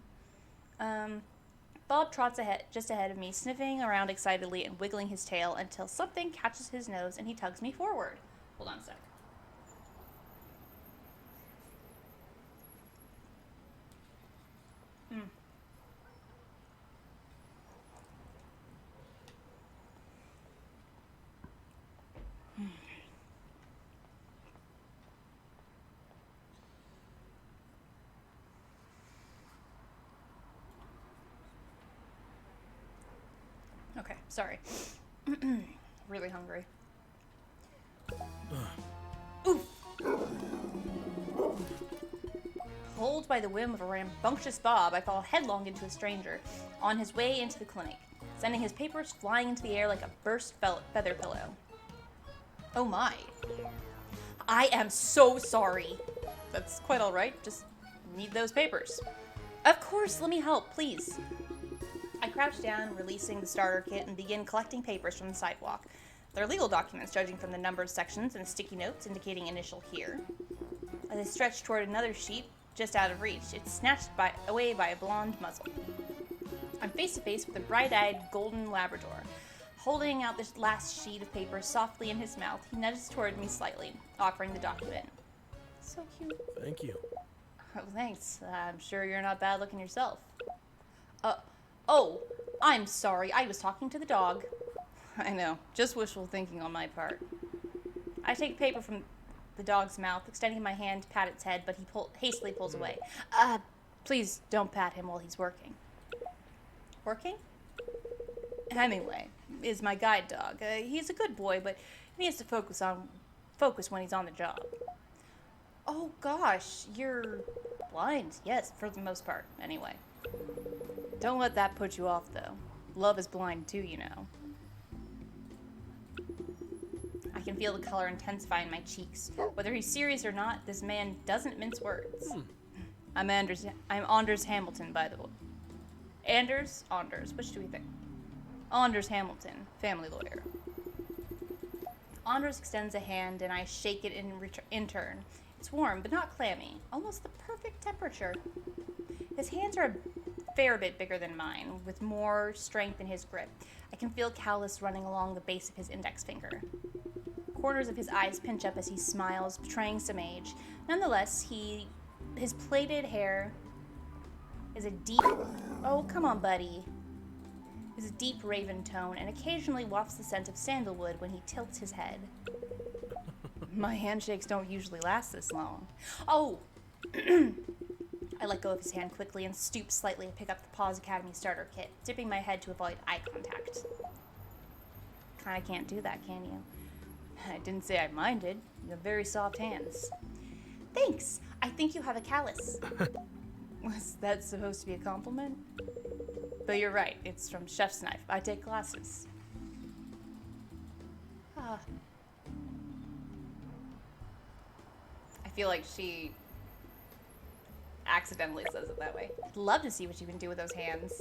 Bob trots just ahead of me, sniffing around excitedly and wiggling his tail until something catches his nose and he tugs me forward. Hold on a sec. Okay, sorry. Really hungry. Oof. Pulled by the whim of a rambunctious Bob, I fall headlong into a stranger on his way into the clinic, sending his papers flying into the air like a burst feather pillow. Oh my. I am so sorry. That's quite all right. Just need those papers. Of course, let me help, please. I crouch down, releasing the starter kit, and begin collecting papers from the sidewalk. They're legal documents, judging from the numbered sections and sticky notes indicating initial here. As I stretch toward another sheet, just out of reach, it's snatched away by a blonde muzzle. I'm face to face with a bright-eyed golden Labrador. Holding out this last sheet of paper softly in his mouth, he nudges toward me slightly, offering the document. So cute. Thank you. Oh, thanks. I'm sure you're not bad looking yourself. Oh, I'm sorry. I was talking to the dog. I know. Just wishful thinking on my part. I take paper from the dog's mouth, extending my hand to pat its head, but he hastily pulls away. Please don't pat him while he's working. Working? Hemingway is my guide dog. He's a good boy, but he has to focus when he's on the job. Oh gosh, you're blind. Yes, for the most part, anyway. Don't let that put you off, though. Love is blind, too, you know. I can feel the color intensify in my cheeks. Whether he's serious or not, this man doesn't mince words. I'm Anders Hamilton, by the way. Anders, which do we think? Anders Hamilton, family lawyer. Anders extends a hand, and I shake it in turn. It's warm, but not clammy. Almost the perfect temperature. His hands are a fair bit bigger than mine, with more strength in his grip. I can feel callus running along the base of his index finger. Corners of his eyes pinch up as he smiles, betraying some age. Nonetheless, he His plaited hair is a deep... Oh, come on, buddy. Is a deep raven tone and occasionally wafts the scent of sandalwood when he tilts his head. My handshakes don't usually last this long. Oh! I let go of his hand quickly and stoop slightly to pick up the Paws Academy starter kit, dipping my head to avoid eye contact. Kinda can't do that, can you? I didn't say I minded. You have very soft hands. Thanks! I think you have a callus. Was that supposed to be a compliment? But you're right, it's from Chef's Knife. I take classes. Ah. I feel like she accidentally says it that way. I'd love to see what you can do with those hands.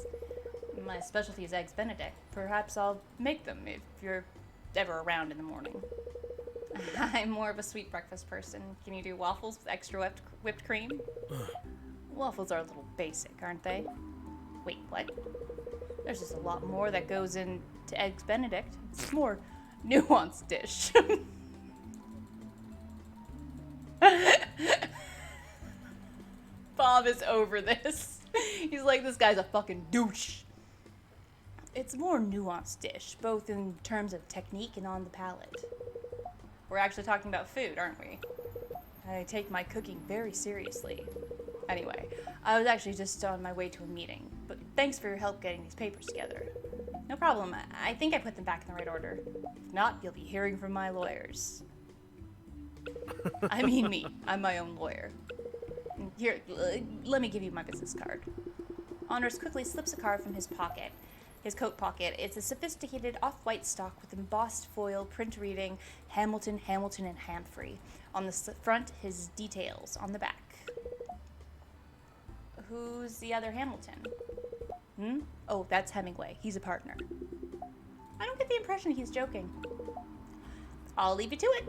My specialty is eggs Benedict. Perhaps I'll make them if you're ever around in the morning. I'm more of a sweet breakfast person. Can you do waffles with extra whipped cream? Waffles are a little basic, aren't they? Wait, what? There's just a lot more that goes into eggs Benedict. It's a more nuanced dish. Bob is over this. He's like, this guy's a fucking douche. It's a more nuanced dish, both in terms of technique and on the palate. We're actually talking about food, aren't we? I take my cooking very seriously. Anyway, I was actually just on my way to a meeting, but thanks for your help getting these papers together. No problem. I think I put them back in the right order. If not, you'll be hearing from my lawyers. I mean me. I'm my own lawyer. Here, let me give you my business card. Honors quickly slips a card from his coat pocket. It's a sophisticated off-white stock with embossed foil print reading Hamilton, Hamilton, and Hamfrey. On the front, his details. On the back. Who's the other Hamilton? Oh, that's Hemingway. He's a partner. I don't get the impression he's joking. I'll leave you to it.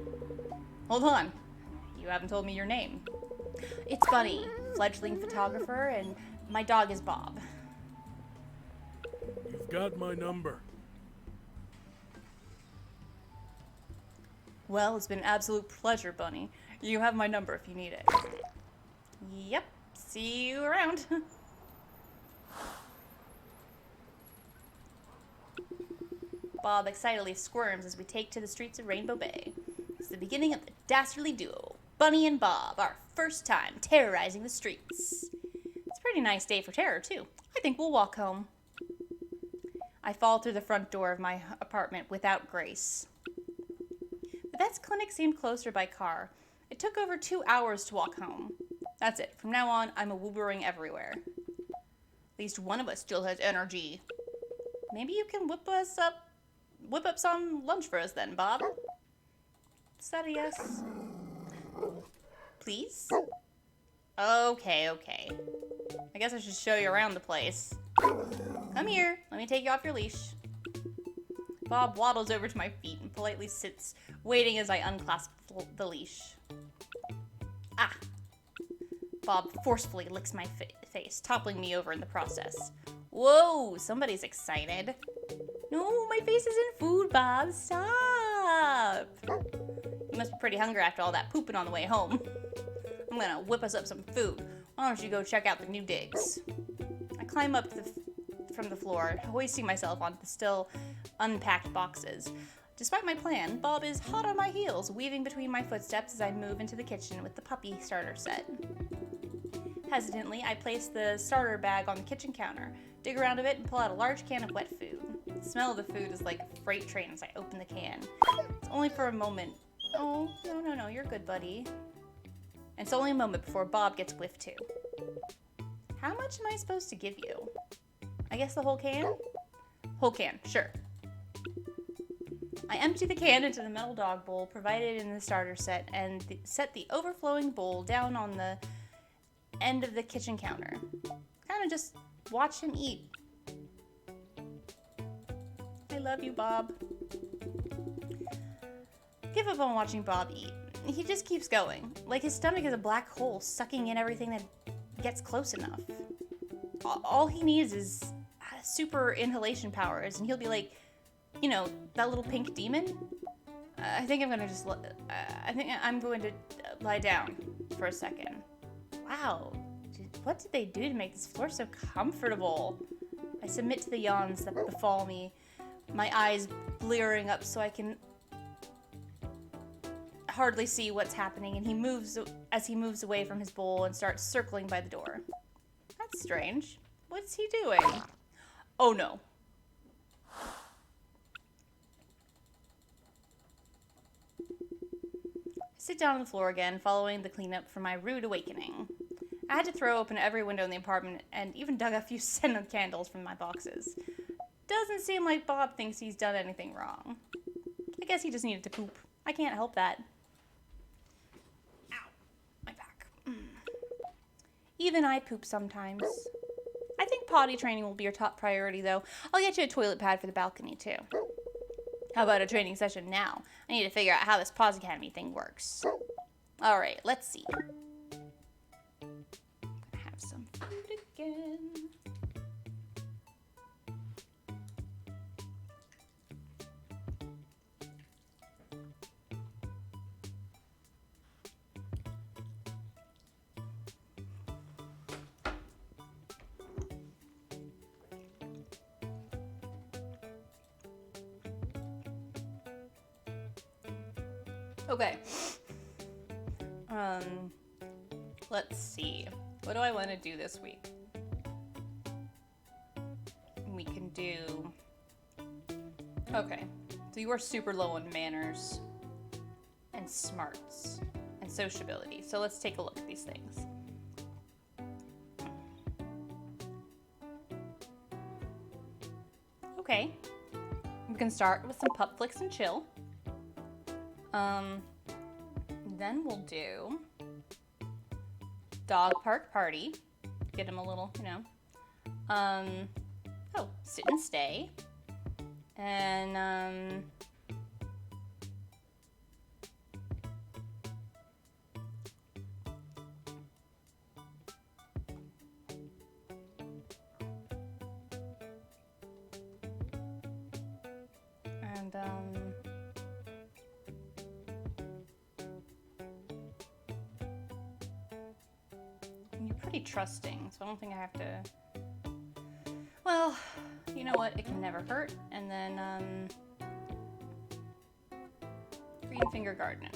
Hold on. You haven't told me your name. It's Bunny, fledgling photographer, and my dog is Bob. You've got my number. Well, it's been an absolute pleasure, Bunny. You have my number if you need it. Yep. See you around. Bob excitedly squirms as we take to the streets of Rainbow Bay. It's the beginning of the dastardly duo, Bunny and Bob, our first time terrorizing the streets. It's a pretty nice day for terror, too. I think we'll walk home. I fall through the front door of my apartment without grace. The vet's clinic seemed closer by car. It took over 2 hours to walk home. That's it. From now on, I'm a Woobering everywhere. At least one of us still has energy. Maybe you can whip up some lunch for us then, Bob. Is that a yes? Please? Okay. I guess I should show you around the place. Come here. Let me take you off your leash. Bob waddles over to my feet and politely sits, waiting as I unclasp the leash. Ah! Bob forcefully licks my face, toppling me over in the process. Whoa, somebody's excited. No, my face isn't food, Bob. Stop. You must be pretty hungry after all that pooping on the way home. I'm gonna whip us up some food. Why don't you go check out the new digs? I climb up from the floor, hoisting myself onto the still unpacked boxes. Despite my plan, Bob is hot on my heels, weaving between my footsteps as I move into the kitchen with the puppy starter set. Hesitantly, I place the starter bag on the kitchen counter, dig around a bit, and pull out a large can of wet food. The smell of the food is like a freight train as I open the can. It's only for a moment. Oh, no, you're good, buddy. And it's only a moment before Bob gets whiffed too. How much am I supposed to give you? I guess the whole can? Whole can, sure. I empty the can into the metal dog bowl provided in the starter set and set the overflowing bowl down on the end of the kitchen counter. Kind of just watch him eat. I love you, Bob. Give up on watching Bob eat. He just keeps going. Like his stomach is a black hole sucking in everything that gets close enough. All he needs is super inhalation powers and he'll be like, you know, that little pink demon. I think I'm going to lie down for a second. Wow. What did they do to make this floor so comfortable? I submit to the yawns that befall me, my eyes blearing up so I can hardly see what's happening, and he moves away from his bowl and starts circling by the door. That's strange. What's he doing? Oh no. I sit down on the floor again, following the cleanup from my rude awakening. I had to throw open every window in the apartment and even dug a few scented candles from my boxes. Doesn't seem like Bob thinks he's done anything wrong. I guess he just needed to poop. I can't help that. Ow. My back. Even I poop sometimes. I think potty training will be your top priority, though. I'll get you a toilet pad for the balcony, too. How about a training session now? I need to figure out how this Paws Academy thing works. Alright, let's see. Gonna have some food again. Okay. Let's see. What do I want to do this week? We can do... Okay. So you are super low on manners and smarts and sociability. So let's take a look at these things. Okay. We can start with some pup flicks and chill. Then we'll do dog park party. Get him a little, sit and stay. And, you're pretty trusting, so I don't think I have to... Well, you know what? It can never hurt. And then, green finger gardening.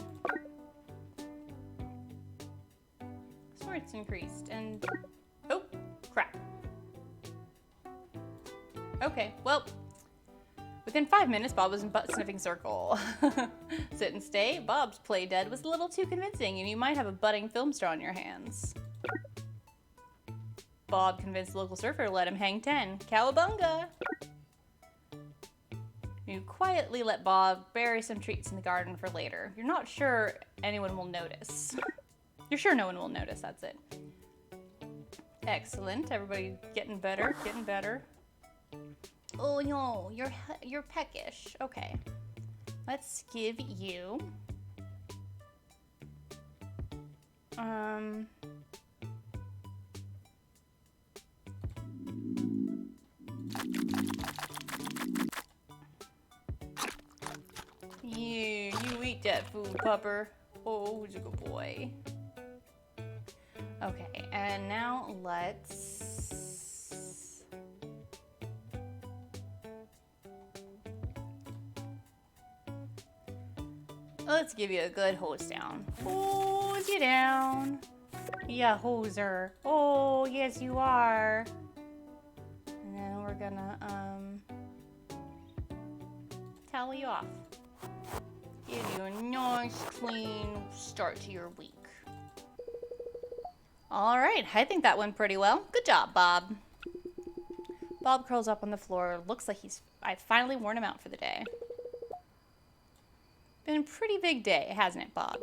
Smarts increased, and... Oh, crap. Okay, well... Within 5 minutes, Bob was in butt-sniffing circle. Sit and stay. Bob's play dead was a little too convincing, and you might have a budding film star on your hands. Bob convinced the local surfer to let him hang 10. Cowabunga! You quietly let Bob bury some treats in the garden for later. You're not sure anyone will notice. You're sure no one will notice, that's it. Excellent. Everybody getting better, getting better. Oh no, you're peckish. Okay. Let's give you... You eat that food, pupper. Oh, who's a good boy. Okay, and now let's give you a good hose down. Hose you down. Yeah, hoser. Oh, yes you are. And then we're gonna, towel you off. Give you a nice, clean start to your week. Alright, I think that went pretty well. Good job, Bob. Bob curls up on the floor. Looks like I've finally worn him out for the day. Been a pretty big day, hasn't it, Bob?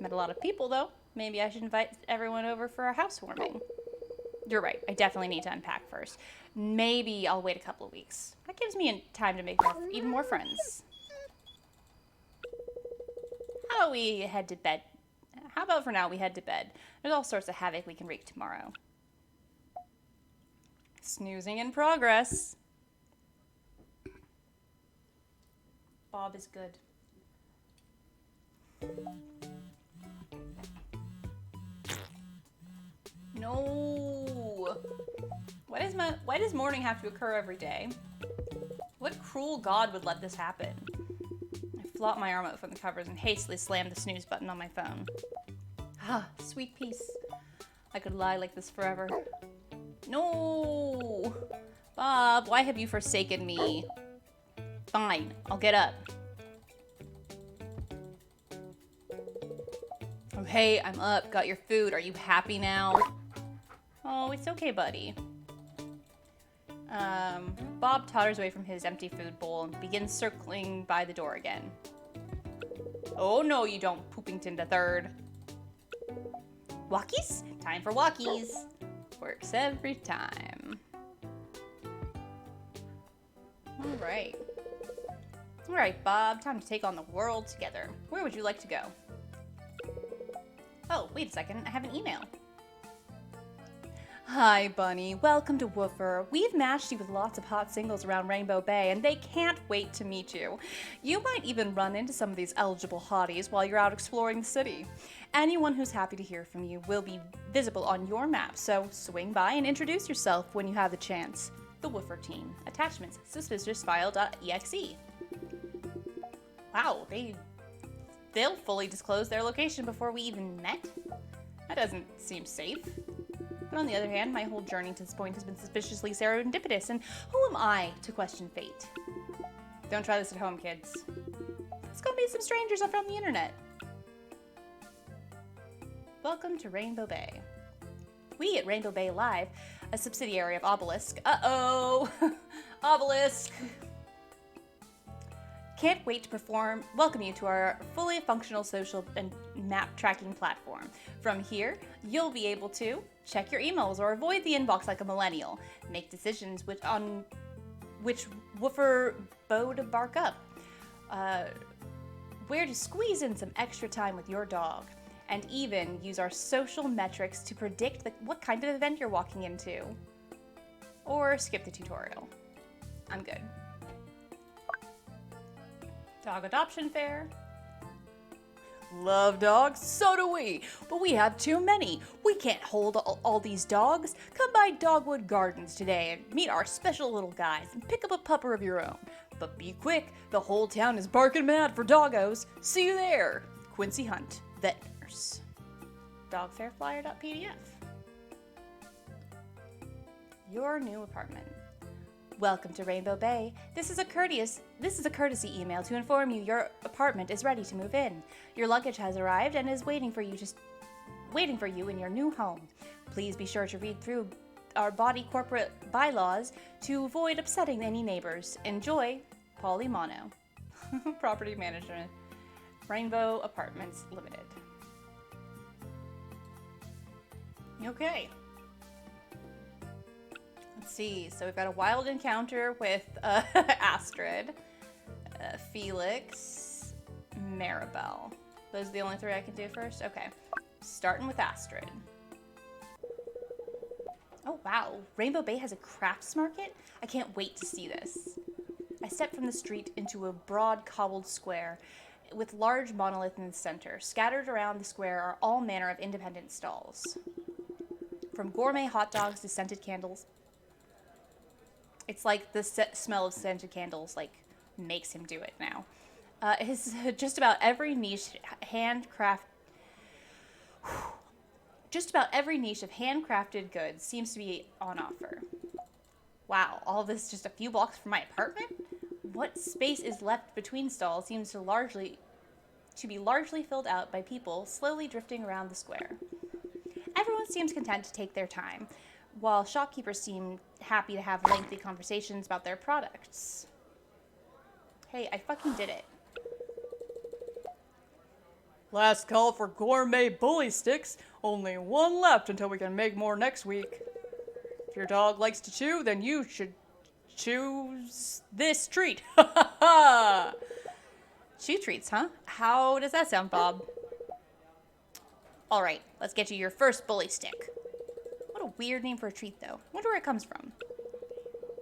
Met a lot of people, though. Maybe I should invite everyone over for a housewarming. You're right. I definitely need to unpack first. Maybe I'll wait a couple of weeks. That gives me time to make even more friends. How about we head to bed? How about for now we head to bed? There's all sorts of havoc we can wreak tomorrow. Snoozing in progress. Bob is good. No. Why does morning have to occur every day? What cruel god would let this happen? I flop my arm out from the covers and hastily slam the snooze button on my phone. Ah, sweet peace. I could lie like this forever. No! Bob, why have you forsaken me? Fine, I'll get up. Oh, hey, I'm up. Got your food. Are you happy now? Oh, it's okay, buddy. Bob totters away from his empty food bowl and begins circling by the door again. Oh, no, you don't, Poopington III. Walkies? Time for walkies. Works every time. Alright. Alright, Bob. Time to take on the world together. Where would you like to go? Oh, wait a second. I have an email. Hi, Bunny. Welcome to Woofer. We've matched you with lots of hot singles around Rainbow Bay, and they can't wait to meet you. You might even run into some of these eligible hotties while you're out exploring the city. Anyone who's happy to hear from you will be visible on your map, so swing by and introduce yourself when you have the chance. The Woofer team. Attachments: suspiciousfile.exe. Wow, they'll fully disclose their location before we even met? That doesn't seem safe. But on the other hand, my whole journey to this point has been suspiciously serendipitous, and who am I to question fate? Don't try this at home, kids. It's gonna be some strangers from the internet. Welcome to Rainbow Bay. We at Rainbow Bay Live, a subsidiary of Obelisk. Uh-oh! Obelisk! Can't wait to welcome you to our fully functional social and map tracking platform. From here, you'll be able to check your emails or avoid the inbox like a millennial, make decisions on which woofer bow to bark up, where to squeeze in some extra time with your dog, and even use our social metrics to predict what kind of event you're walking into. Or skip the tutorial. I'm good. Dog adoption fair. Love dogs, so do we, but we have too many. We can't hold all these dogs. Come by Dogwood Gardens today and meet our special little guys and pick up a pupper of your own. But be quick, the whole town is barking mad for doggos. See you there. Quincy Hunt, vet nurse. Dogfairflyer.pdf. Your new apartment. Welcome to Rainbow Bay. This is a courtesy email to inform you your apartment is ready to move in. Your luggage has arrived and is waiting for you in your new home. Please be sure to read through our body corporate bylaws to avoid upsetting any neighbors. Enjoy, Polly Mono. Property management. Rainbow Apartments Limited. Okay. Let's see, so we've got a wild encounter with Astrid, Felix, Maribel. Those are the only three I can do first? Okay, starting with Astrid. Oh wow, Rainbow Bay has a crafts market? I can't wait to see this. I step from the street into a broad cobbled square with large monolith in the center. Scattered around the square are all manner of independent stalls. From gourmet hot dogs to scented candles. It's like the smell of scented candles, like, makes him do it now. Just about every niche of handcrafted goods seems to be on offer. Wow, all this just a few blocks from my apartment? What space is left between stalls seems to be largely filled out by people slowly drifting around the square. Everyone seems content to take their time, while shopkeepers seem happy to have lengthy conversations about their products. Hey, I fucking did it. Last call for gourmet bully sticks. Only one left until we can make more next week. If your dog likes to chew, then you should choose this treat. Ha ha ha! Chew treats, huh? How does that sound, Bob? Alright, let's get you your first bully stick. What a weird name for a treat, though. Wonder where it comes from.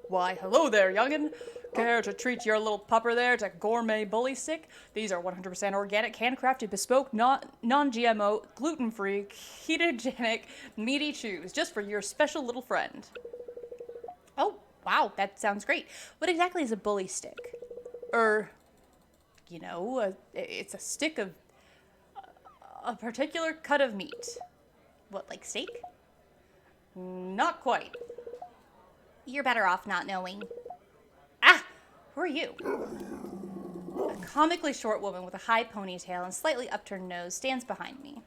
Why, hello there, youngin'. Care to treat your little pupper there to gourmet bully stick? These are 100% organic, handcrafted, bespoke, non-GMO, gluten-free, ketogenic, meaty chews, just for your special little friend. Oh, wow, that sounds great. What exactly is a bully stick? It's a stick of a particular cut of meat. What, like steak? Not quite. You're better off not knowing. Ah! Who are you? A comically short woman with a high ponytail and slightly upturned nose stands behind me.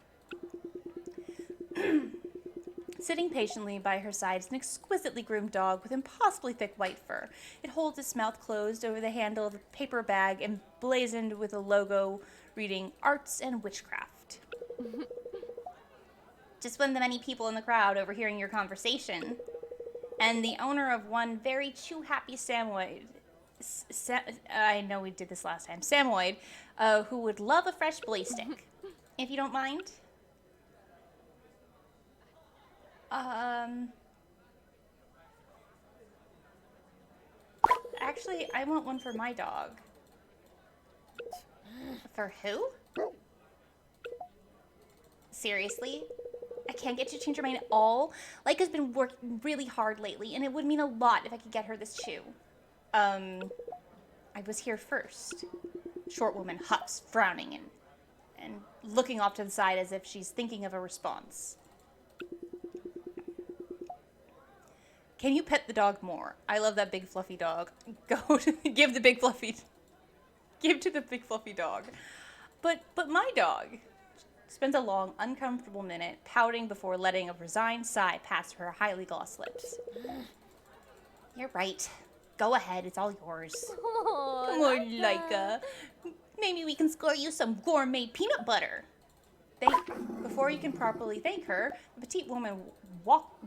Sitting patiently by her side is an exquisitely groomed dog with impossibly thick white fur. It holds its mouth closed over the handle of a paper bag emblazoned with a logo reading Arts and Witchcraft. Just one of the many people in the crowd overhearing your conversation. And the owner of one very chew-happy Samoyed, I know we did this last time, Samoyed, who would love a fresh bully stick, if you don't mind. Actually, I want one for my dog. For who? Seriously? I can't get you to change your mind at all. Laika's been working really hard lately, and it would mean a lot if I could get her this chew. I was here first. Short woman huffs, frowning and looking off to the side as if she's thinking of a response. Can you pet the dog more? I love that big fluffy dog. Give to the big fluffy dog. But my dog spends a long, uncomfortable minute pouting before letting a resigned sigh pass her highly glossed lips. You're right. Go ahead, it's all yours. Oh, Come on, Laika. Maybe we can score you some gourmet peanut butter. Before you can properly thank her, the petite woman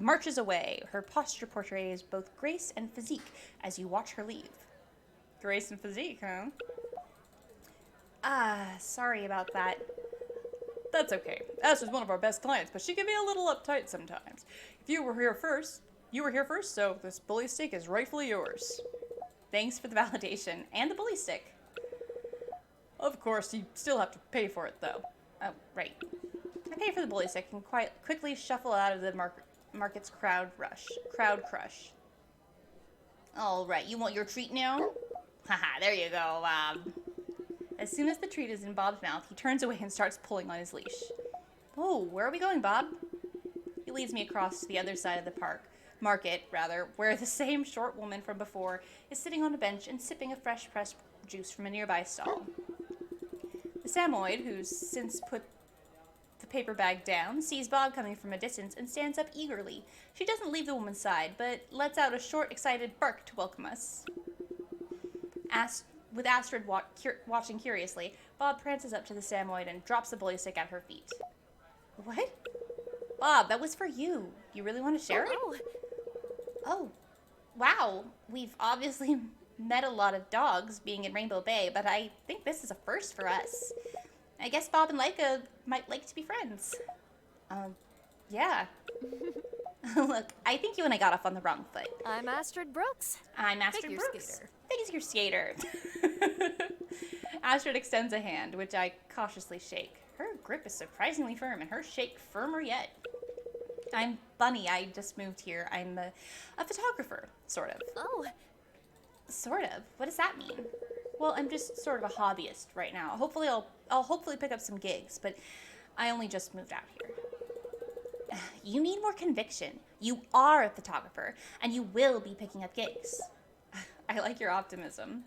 marches away. Her posture portrays both grace and physique as you watch her leave. Grace and physique, huh? Sorry about that. That's okay. Esther's one of our best clients, but she can be a little uptight sometimes. You were here first, so this bully stick is rightfully yours. Thanks for the validation and the bully stick. Of course, you still have to pay for it, though. Oh, right. I pay for the bully stick and quite quickly shuffle out of the market's crowd crush. All right, you want your treat now? Haha, there you go, Bob. As soon as the treat is in Bob's mouth, he turns away and starts pulling on his leash. Oh, where are we going, Bob? He leads me across to the other side of the market, where the same short woman from before is sitting on a bench and sipping a fresh pressed juice from a nearby stall. The Samoyed, who's since put the paper bag down, sees Bob coming from a distance and stands up eagerly. She doesn't leave the woman's side, but lets out a short, excited bark to welcome us. With Astrid watching curiously, Bob prances up to the Samoyed and drops the bully stick at her feet. What? Bob, that was for you. You really want to share it? no. Oh, wow. We've obviously met a lot of dogs being in Rainbow Bay, but I think this is a first for us. I guess Bob and Laika might like to be friends. Yeah. Look, I think you and I got off on the wrong foot. I'm Astrid Brooks. I'm Astrid Figure Brooks. skater. Figure skater. Astrid extends a hand, which I cautiously shake. Her grip is surprisingly firm, and her shake firmer yet. I'm Bunny. I just moved here. I'm a photographer, sort of. Oh, Sort of? What does that mean? Well, I'm just sort of a hobbyist right now. I'll hopefully pick up some gigs, but I only just moved out here. You need more conviction. You are a photographer, and you will be picking up gigs. I like your optimism.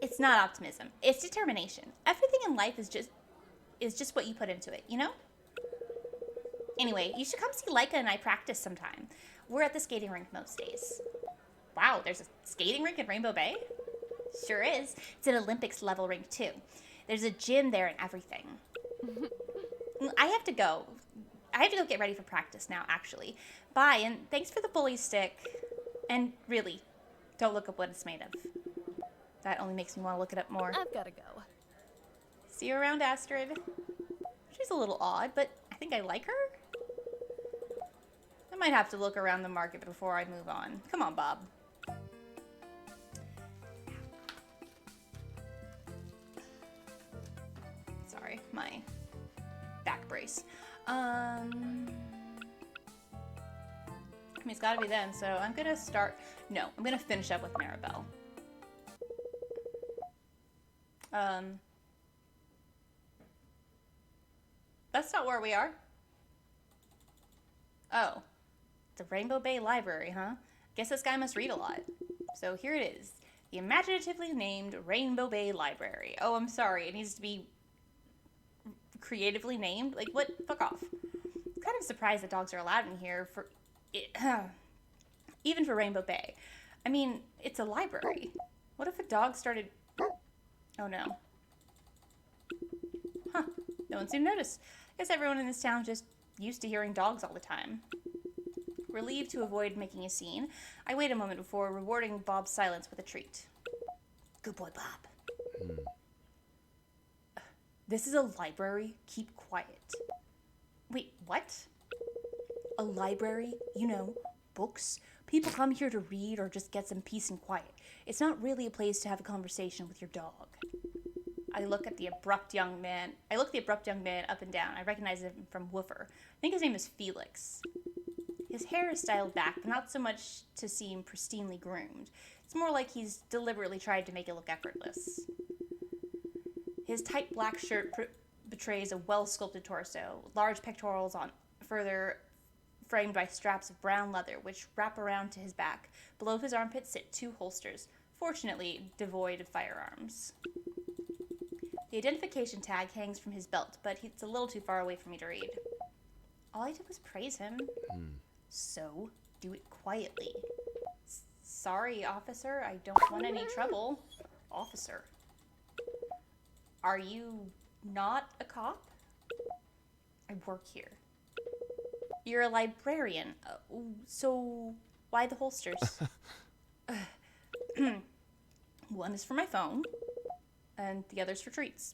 It's not optimism. It's determination. Everything in life is just what you put into it, you know? Anyway, you should come see Laika and I practice sometime. We're at the skating rink most days. Wow, there's a skating rink in Rainbow Bay? Sure is. It's an Olympics level rink too. There's a gym there and everything. I have to go get ready for practice now, actually. Bye, and thanks for the bully stick. And really, don't look up what it's made of. That only makes me want to look it up more. I've gotta go. See you around, Astrid. She's a little odd, but I think I like her. I might have to look around the market before I move on. Come on, Bob. race. I mean, it's gotta be then, so I'm gonna start... No, I'm gonna finish up with Maribel. That's not where we are. Oh. The Rainbow Bay Library, huh? Guess this guy must read a lot. So here it is. The imaginatively named Rainbow Bay Library. Oh, I'm sorry. It needs to be creatively named? Like, what? Fuck off. I'm kind of surprised that dogs are allowed in here for... even for Rainbow Bay. I mean, it's a library. What if a dog started... Oh, no. Huh. No one seemed to notice. Guess everyone in this town just used to hearing dogs all the time. Relieved to avoid making a scene, I wait a moment before rewarding Bob's silence with a treat. Good boy, Bob. This is a library. Keep quiet. Wait, what? A library? You know, books? People come here to read or just get some peace and quiet. It's not really a place to have a conversation with your dog. I look the abrupt young man up and down. I recognize him from Woofer. I think his name is Felix. His hair is styled back, but not so much to seem pristinely groomed. It's more like he's deliberately tried to make it look effortless. His tight black shirt betrays a well-sculpted torso, large pectorals on further framed by straps of brown leather, which wrap around to his back. Below his armpits sit 2 holsters, fortunately devoid of firearms. The identification tag hangs from his belt, but it's a little too far away for me to read. All I did was praise him. So, do it quietly. Sorry, officer, I don't want any trouble. Officer. Are you not a cop? I work here. You're a librarian. So, why the holsters? One is for my phone, and the other's for treats.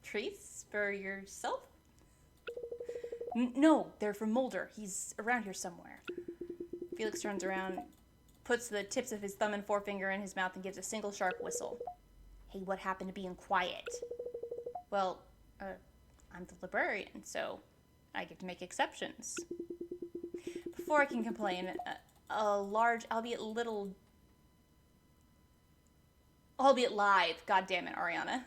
Treats? For yourself? No, they're for Mulder. He's around here somewhere. Felix turns around, puts the tips of his thumb and forefinger in his mouth, and gives a single sharp whistle. Hey, what happened to being quiet? Well, I'm the librarian, so I get to make exceptions. Before I can complain, a large, albeit little... albeit lithe, goddammit, Ariana.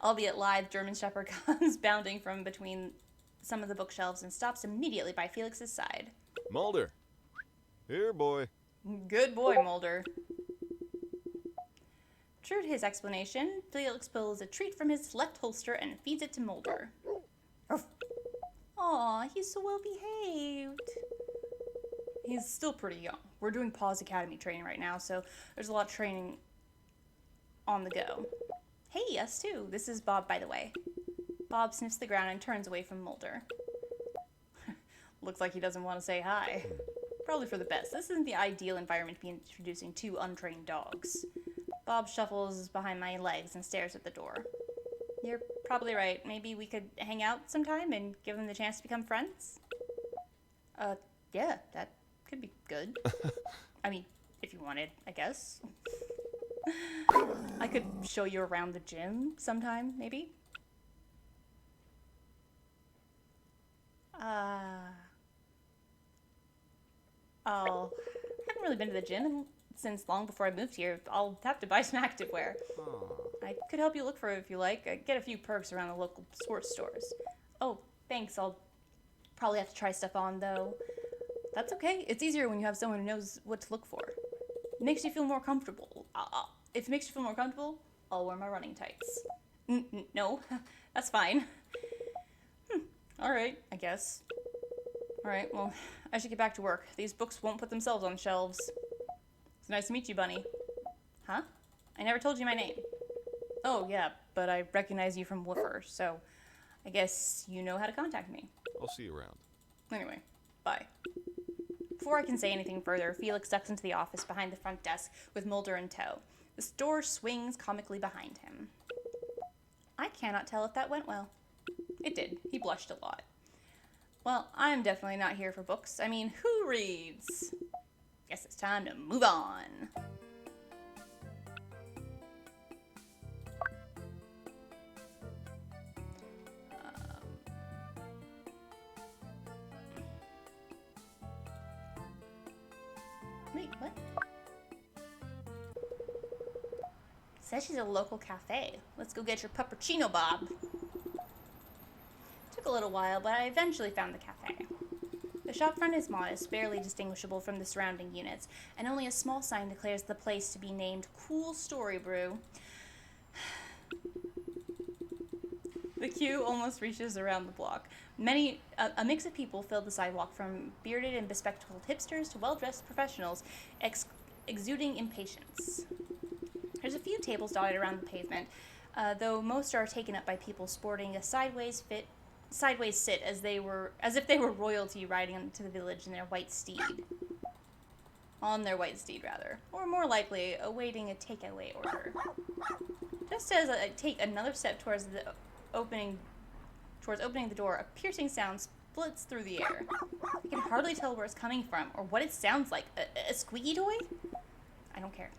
Albeit lithe German Shepherd comes bounding from between some of the bookshelves and stops immediately by Felix's side. Mulder. Here, boy. Good boy, Mulder. True to his explanation, Felix pulls a treat from his left holster and feeds it to Mulder. Aw, he's so well behaved. He's still pretty young. We're doing Paws Academy training right now, so there's a lot of training on the go. Hey, us too. This is Bob, by the way. Bob sniffs the ground and turns away from Mulder. Looks like he doesn't want to say hi. Probably for the best. This isn't the ideal environment to be introducing 2 untrained dogs. Bob shuffles behind my legs and stares at the door. You're probably right. Maybe we could hang out sometime and give them the chance to become friends? Yeah, that could be good. I mean, if you wanted, I guess. I could show you around the gym sometime, maybe? I haven't really been to the gym since long before I moved here. I'll have to buy some activewear. I could help you look for it if you like. I get a few perks around the local sports stores. Oh, thanks. I'll probably have to try stuff on, though. That's okay. It's easier when you have someone who knows what to look for. It makes you feel more comfortable. If it makes you feel more comfortable, I'll wear my running tights. No, that's fine. All right, I guess. All right, well, I should get back to work. These books won't put themselves on shelves. It's nice to meet you, Bunny. Huh? I never told you my name. Oh, yeah, but I recognize you from Woofer, so I guess you know how to contact me. I'll see you around. Anyway, bye. Before I can say anything further, Felix ducks into the office behind the front desk with Mulder in tow. The door swings comically behind him. I cannot tell if that went well. It did. He blushed a lot. Well, I'm definitely not here for books. I mean, who reads? Guess it's time to move on. Wait, what? Says she's a local cafe. Let's go get your puppuccino, Bob. Took a little while, but I eventually found the cafe. The shopfront is modest, barely distinguishable from the surrounding units, and only a small sign declares the place to be named Cool Story Brew. The queue almost reaches around the block. A mix of people filled the sidewalk, from bearded and bespectacled hipsters to well-dressed professionals, exuding impatience. There's a few tables dotted around the pavement, though most are taken up by people sporting a sideways sit as if they were royalty riding into the village in their white steed. On their white steed, rather. Or more likely, awaiting a takeaway order. Just as I take another step towards opening the door, a piercing sound splits through the air. I can hardly tell where it's coming from, or what it sounds like. A squeaky toy? I don't care.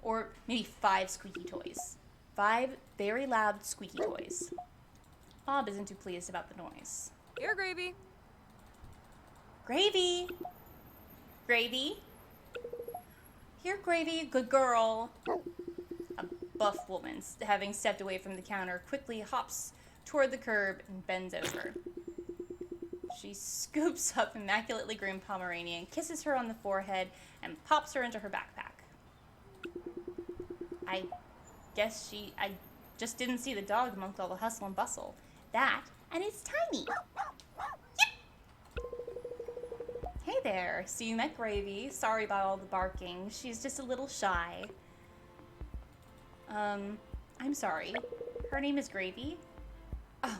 Or maybe 5 squeaky toys. 5 very loud squeaky toys. Bob isn't too pleased about the noise. Here, Gravy. Gravy! Gravy? Here, Gravy, good girl. A buff woman, having stepped away from the counter, quickly hops toward the curb and bends over. She scoops up immaculately groomed Pomeranian, kisses her on the forehead, and pops her into her backpack. I just didn't see the dog amongst all the hustle and bustle. That, and it's tiny. Yep. Hey there, so you met Gravy. Sorry about all the barking. She's just a little shy. I'm sorry. Her name is Gravy? Oh,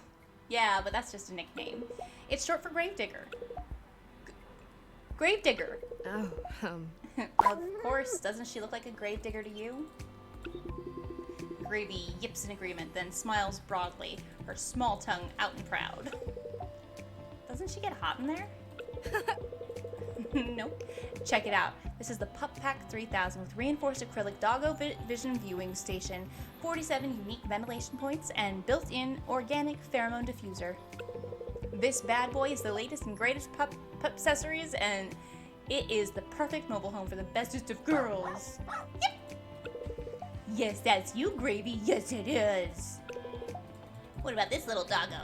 yeah, but that's just a nickname. It's short for Gravedigger. Gravedigger. Oh, Of course, doesn't she look like a gravedigger to you? Gravy yips in agreement, then smiles broadly, her small tongue out and proud. Doesn't she get hot in there? Nope. Check it out. This is the Pup Pack 3000 with reinforced acrylic doggo vision viewing station, 47 unique ventilation points, and built-in organic pheromone diffuser. This bad boy is the latest and greatest pup accessories, and it is the perfect mobile home for the bestest of girls. Yep. Yes, that's you, Gravy. Yes, it is. What about this little doggo?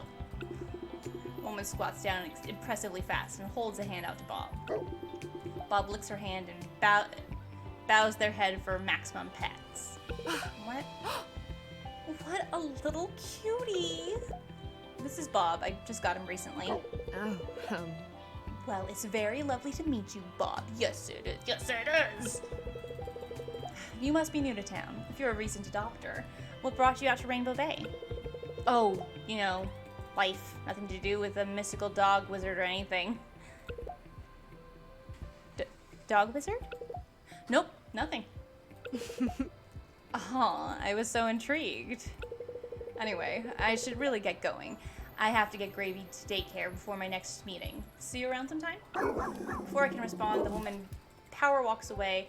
Woman squats down impressively fast and holds a hand out to Bob. Bob licks her hand and bows their head for maximum pets. What? What a little cutie. This is Bob. I just got him recently. oh, Well, it's very lovely to meet you, Bob. Yes, it is. Yes, it is. You must be new to town, if you're a recent adopter. What brought you out to Rainbow Bay? Oh, life. Nothing to do with a mystical dog wizard or anything. Dog wizard? Nope, nothing. I was so intrigued. Anyway, I should really get going. I have to get Gravy to daycare before my next meeting. See you around sometime? Before I can respond, the woman power walks away,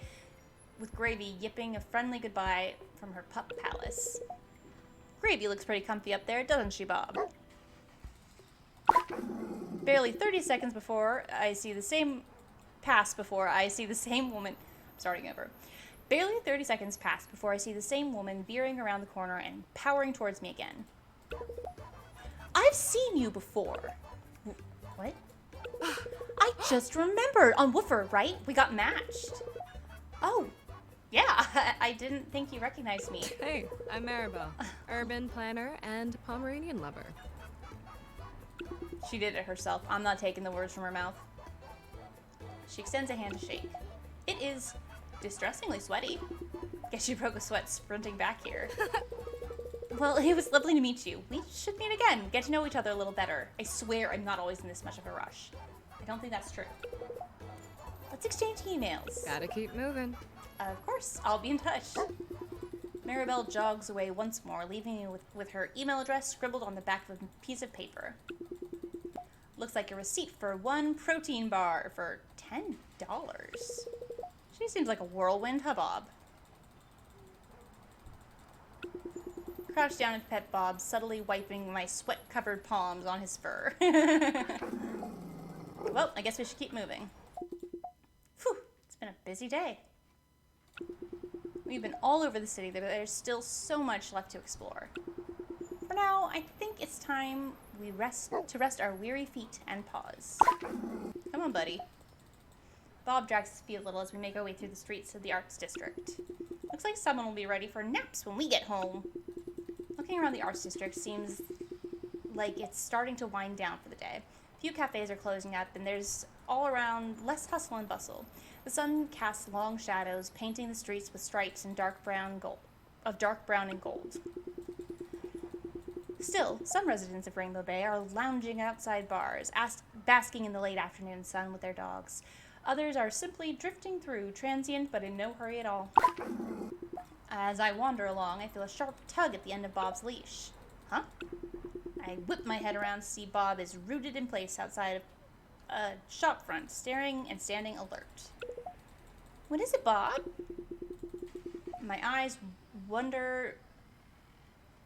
with Gravy yipping a friendly goodbye from her pup palace. Gravy looks pretty comfy up there, doesn't she, Bob? Barely 30 seconds before I see the same woman... Starting over. Barely 30 seconds pass before I see the same woman veering around the corner and powering towards me again. I've seen you before. What? I just remembered. On Woofer, right? We got matched. Oh, yeah. I didn't think you recognized me. hey, I'm Maribel, urban planner and Pomeranian lover. She did it herself. I'm not taking the words from her mouth. She extends a hand to shake. It is distressingly sweaty. Guess she broke a sweat sprinting back here. Well, it was lovely to meet you. We should meet again, get to know each other a little better. I swear I'm not always in this much of a rush. I don't think that's true. Let's exchange emails. Gotta keep moving. Of course, I'll be in touch. Maribel jogs away once more, leaving me with her email address scribbled on the back of a piece of paper. Looks like a receipt for 1 protein bar for $10. She seems like a whirlwind hubbub. Crouch down and pet Bob, subtly wiping my sweat-covered palms on his fur. Well, I guess we should keep moving. Phew, it's been a busy day. We've been all over the city, but there's still so much left to explore. For now, I think it's time we rest our weary feet and paws. Come on, buddy. Bob drags his feet a little as we make our way through the streets of the Arts District. Looks like someone will be ready for naps when we get home. Looking around the Arts District seems like it's starting to wind down for the day. A few cafes are closing up, and there's all around less hustle and bustle. The sun casts long shadows, painting the streets with stripes in dark brown and gold. Still, some residents of Rainbow Bay are lounging outside bars, basking in the late afternoon sun with their dogs. Others are simply drifting through, transient but in no hurry at all. As I wander along, I feel a sharp tug at the end of Bob's leash. Huh? I whip my head around to see Bob is rooted in place outside of a shop front, staring and standing alert. What is it, Bob? My eyes wander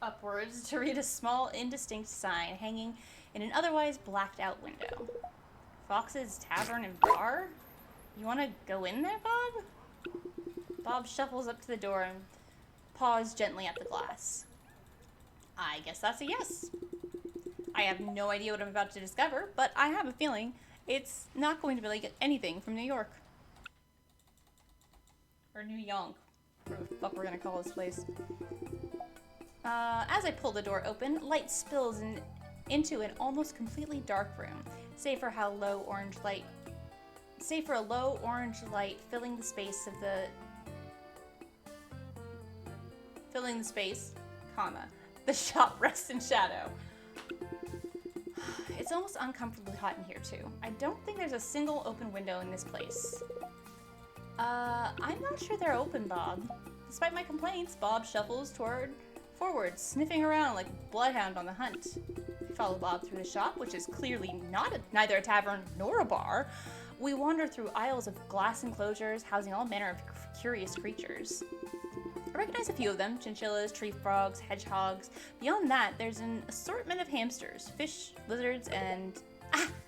upwards to read a small, indistinct sign hanging in an otherwise blacked-out window. Fox's Tavern and Bar? You want to go in there, Bob? Bob shuffles up to the door and paws gently at the glass. I guess that's a yes. I have no idea what I'm about to discover, but I have a feeling it's not going to be like anything from New York. Or New Yonk. Whatever the fuck we're gonna call this place. As I pull the door open, light spills into an almost completely dark room, save for a low orange light filling the space, the shop rests in shadow. It's almost uncomfortably hot in here too. I don't think there's a single open window in this place. I'm not sure they're open, Bob. Despite my complaints, Bob shuffles forward, sniffing around like a bloodhound on the hunt. I follow Bob through the shop, which is clearly neither a tavern nor a bar. We wander through aisles of glass enclosures, housing all manner of curious creatures. I recognize a few of them: chinchillas, tree frogs, hedgehogs. Beyond that, there's an assortment of hamsters, fish, lizards, and...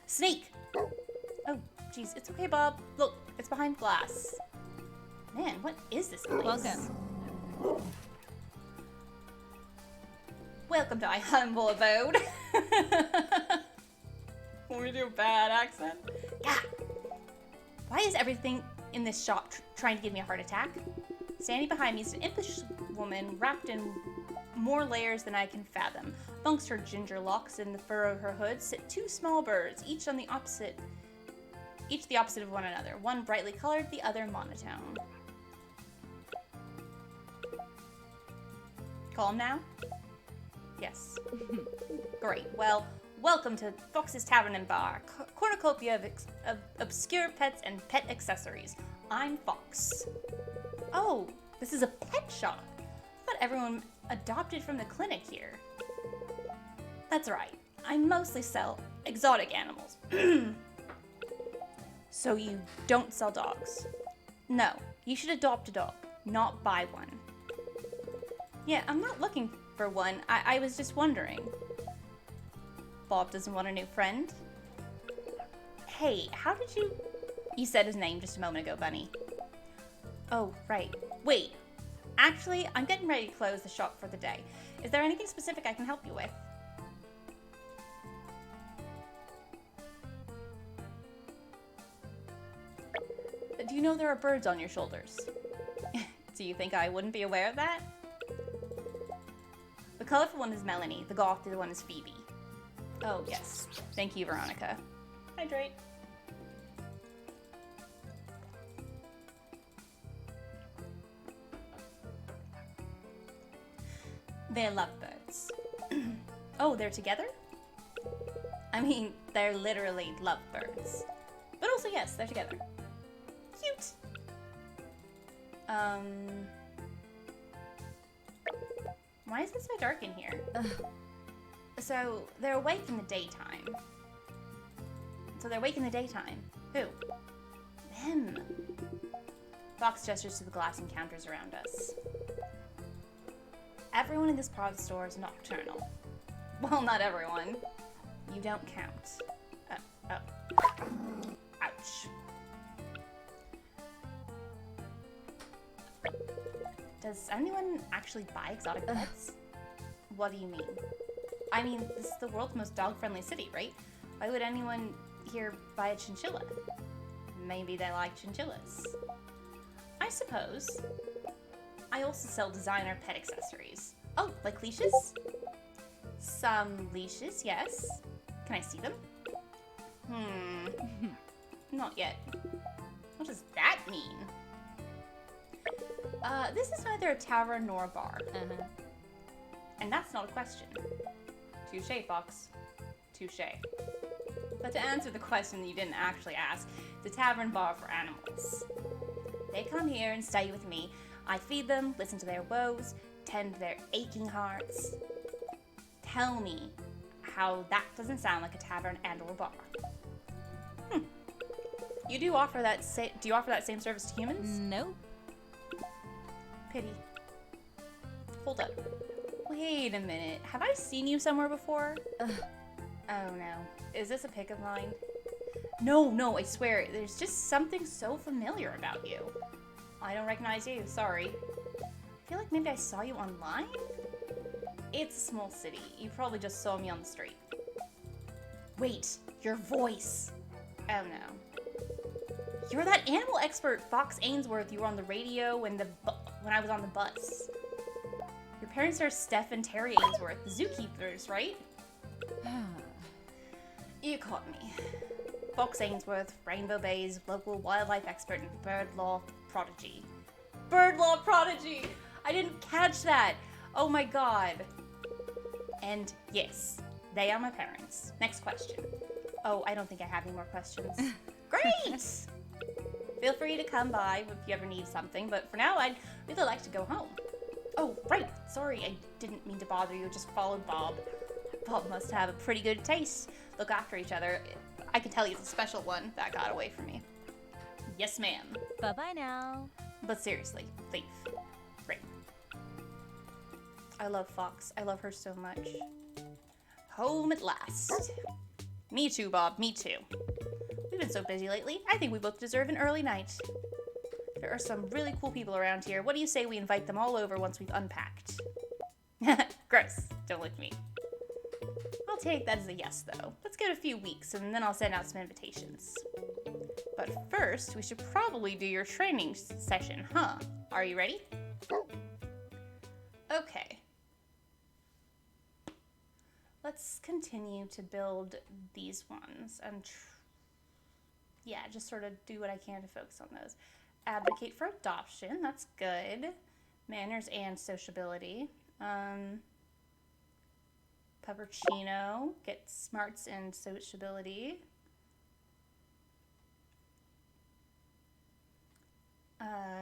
snake! Oh, jeez, it's okay, Bob. Look, it's behind glass. Man, what is this place? Welcome. Welcome to my humble abode. Want me to do a bad accent? Yeah. Why is everything in this shop trying to give me a heart attack? Standing behind me is an impish woman wrapped in more layers than I can fathom. Amongst her ginger locks and the fur of her hood sit two small birds, each the opposite of one another. One brightly colored, the other monotone. Calm now? Yes. Great. Well, welcome to Fox's Tavern and Bar, cornucopia of obscure pets and pet accessories. I'm Fox. Oh, this is a pet shop. I thought everyone adopted from the clinic here. That's right. I mostly sell exotic animals. So you don't sell dogs? No, you should adopt a dog, not buy one. Yeah, I'm not looking for one. I was just wondering. Bob doesn't want a new friend? Hey, how did you... You said his name just a moment ago, Bunny. Oh, right. Wait. Actually, I'm getting ready to close the shop for the day. Is there anything specific I can help you with? Do you know there are birds on your shoulders? Do you think I wouldn't be aware of that? The colorful one is Melanie. The goth one is Phoebe. Oh, yes. Thank you, Veronica. Hydrate. They're lovebirds. Oh, they're together? I mean, they're literally lovebirds. But also, yes, they're together. Cute. Why is it so dark in here? So, they're awake in the daytime. Who? Them. Fox gestures to the glass encounters around us. Everyone in this part of the store is nocturnal. Well, not everyone. You don't count. Ouch. Does anyone actually buy exotic pets? What do you mean? I mean, this is the world's most dog-friendly city, right? Why would anyone here buy a chinchilla? Maybe they like chinchillas. I suppose. I also sell designer pet accessories. Oh, like leashes? Some leashes, yes. Can I see them? Not yet. What does that mean? This is neither a tavern nor a bar. And that's not a question. Touche, Fox. Touche. But to answer the question that you didn't actually ask, it's a tavern bar for animals. They come here and stay with me. I feed them, listen to their woes, tend to their aching hearts. Tell me how that doesn't sound like a tavern and or bar. You do offer that do you offer that same service to humans? No. Pity. Hold up. Wait a minute. Have I seen you somewhere before? Oh no. Is this a pick of mine? No, I swear. There's just something so familiar about you. I don't recognize you, sorry. I feel like maybe I saw you online? It's a small city. You probably just saw me on the street. Wait, your voice. Oh no. You're that animal expert, Fox Ainsworth. You were on the radio when I was on the bus. Your parents are Steph and Terry Ainsworth, the zookeepers, right? You caught me. Fox Ainsworth, Rainbow Bay's local wildlife expert and bird law prodigy. Bird law prodigy! I didn't catch that! Oh my god. And yes, they are my parents. Next question. Oh, I don't think I have any more questions. Great! Feel free to come by if you ever need something, but for now, I'd really like to go home. Oh, right. Sorry, I didn't mean to bother you. Just followed Bob. Bob must have a pretty good taste. Look after each other. I can tell you it's a special one that got away from me. Yes, ma'am. Bye-bye now. But seriously, leave. Right. I love Fox. I love her so much. Home at last. Me too, Bob. Me too. We've been so busy lately. I think we both deserve an early night. There are some really cool people around here. What do you say we invite them all over once we've unpacked? Gross. Don't look at me. I'll take that as a yes, though. Let's give it a few weeks, and then I'll send out some invitations. But first, we should probably do your training session, huh? Are you ready? Okay. Let's continue to build these ones and yeah, just sort of do what I can to focus on those. Advocate for adoption, that's good. Manners and sociability. Puppuccino, get smarts and sociability.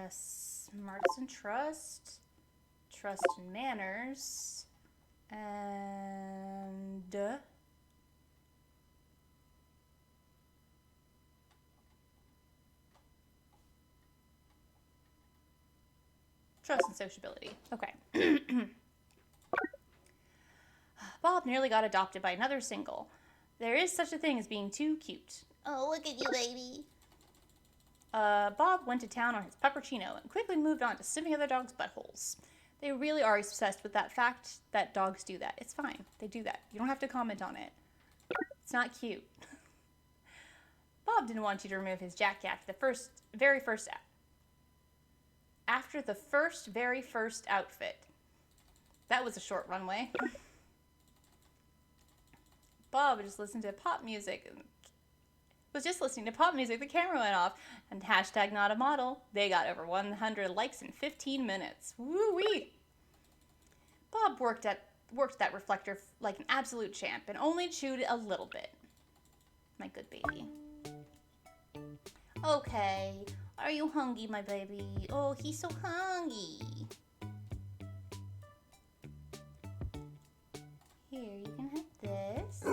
Smarts and trust. Trust and manners. And trust and sociability. Okay. Bob nearly got adopted by another single. There is such a thing as being too cute. Oh, look at you, baby. Bob went to town on his puppuccino and quickly moved on to sniffing other dogs' buttholes. They really are obsessed with that fact that dogs do that. It's fine. They do that. You don't have to comment on it. It's not cute. Bob didn't want you to remove his jacket after the very first outfit. That was a short runway. Bob was just listening to pop music. The camera went off. And hashtag not a model. They got over 100 likes in 15 minutes. Woo-wee! Bob worked that reflector like an absolute champ and only chewed it a little bit. My good baby. Okay. Are you hungry, my baby? Oh, he's so hungry. Here, you can have this.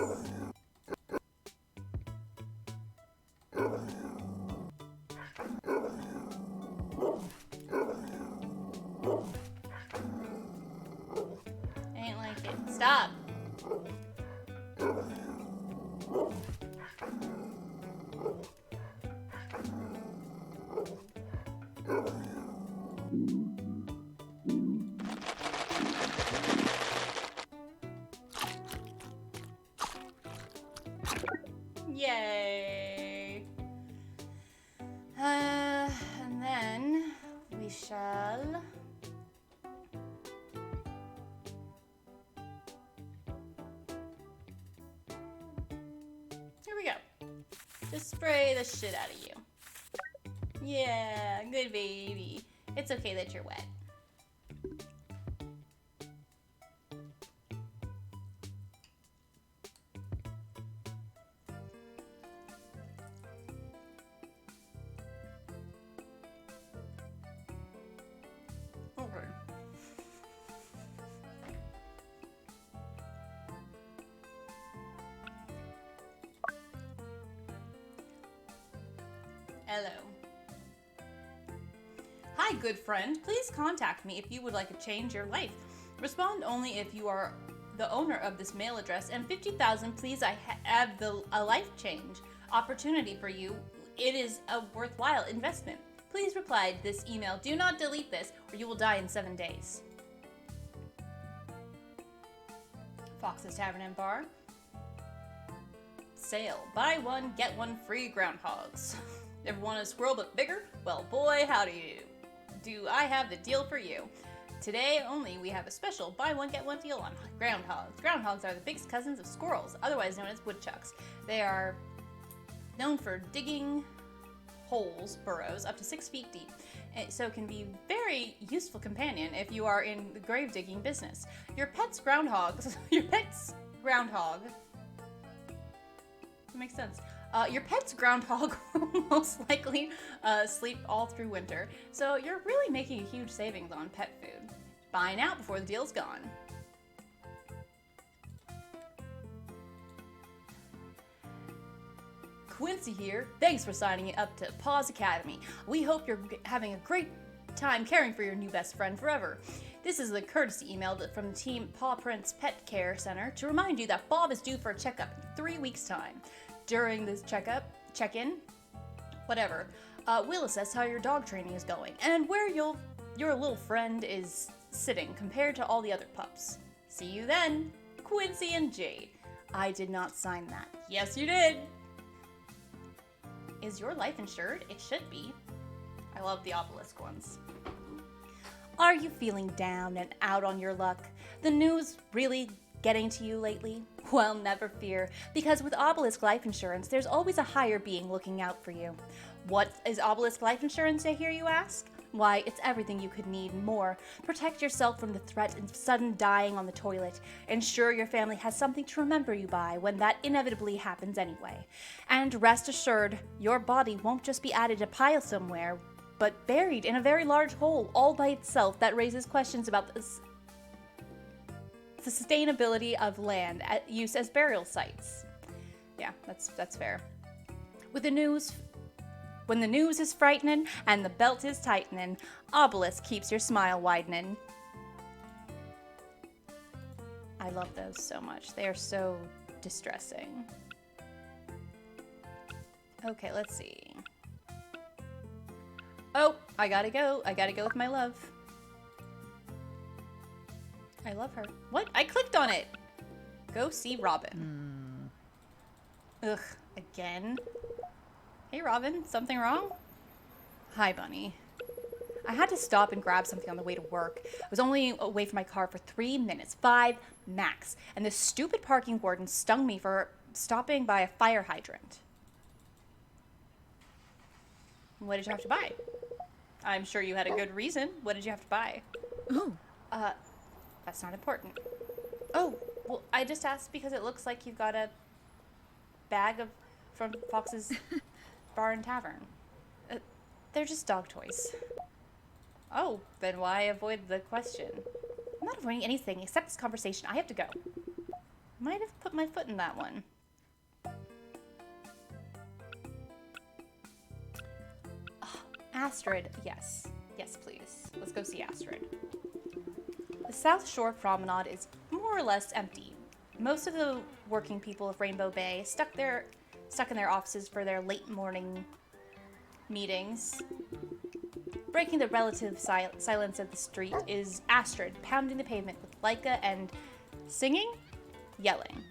I ain't like it. Stop. Yay! And then we shall... Here we go. Just spray the shit out of you. Yeah, good baby. It's okay that you're wet. Okay. Hello. Hi, good friend. Please contact me if you would like to change your life. Respond only if you are the owner of this mail address, and 50,000, please, I have a life change opportunity for you. It is a worthwhile investment. Please reply to this email. Do not delete this, or you will die in 7 days. Fox's Tavern and Bar. Sale. Buy one, get one free groundhogs. Ever want a squirrel but bigger? Well, boy, howdy do I have the deal for you. Today only, we have a special buy one, get one deal on groundhogs. Groundhogs are the biggest cousins of squirrels, otherwise known as woodchucks. They are known for digging holes, burrows, up to 6 feet deep, so can be very useful companion if you are in the grave digging business. Your pet's groundhog makes sense. Your pet's groundhog will most likely sleep all through winter, so you're really making a huge savings on pet food. Buy now before the deal's gone. Quincy here. Thanks for signing up to Paws Academy. We hope you're having a great time caring for your new best friend forever. This is a courtesy email from the team Paw Prince Pet Care Center to remind you that Bob is due for a checkup in 3 weeks' time. During this check-in, whatever, we'll assess how your dog training is going and where your little friend is sitting compared to all the other pups. See you then, Quincy and Jade. I did not sign that. Yes, you did. Is your life insured? It should be. I love the obelisk ones. Are you feeling down and out on your luck? The news really getting to you lately? Well, never fear, because with Obelisk Life Insurance, there's always a higher being looking out for you. What is Obelisk Life Insurance, I hear you ask? Why, it's everything you could need and more. Protect yourself from the threat of sudden dying on the toilet. Ensure your family has something to remember you by when that inevitably happens anyway. And rest assured, your body won't just be added to a pile somewhere, but buried in a very large hole all by itself that raises questions about the sustainability of land use as burial sites. Yeah, that's fair. When the news is frightening and the belt is tightening, Obelisk keeps your smile widening. I love those so much. They are so distressing. Okay, let's see. Oh, I gotta go. I gotta go with my love. I love her. What? I clicked on it. Go see Robin. Ugh, again? Hey, Robin, something wrong? Hi, Bunny. I had to stop and grab something on the way to work. I was only away from my car for 3 minutes, 5 max, and the stupid parking warden stung me for stopping by a fire hydrant. What did you have to buy? I'm sure you had a good reason. What did you have to buy? Oh, That's not important. Oh, well, I just asked because it looks like you've got a bag from Fox's Bar and Tavern. They're just dog toys. Oh, then why avoid the question? I'm not avoiding anything except this conversation. I have to go. Might have put my foot in that one. Astrid, yes. Yes, please. Let's go see Astrid. The South Shore Promenade is more or less empty. Most of the working people of Rainbow Bay stuck in their offices for their late morning meetings. Breaking the relative silence of the street is Astrid, pounding the pavement with Leica and singing? Yelling.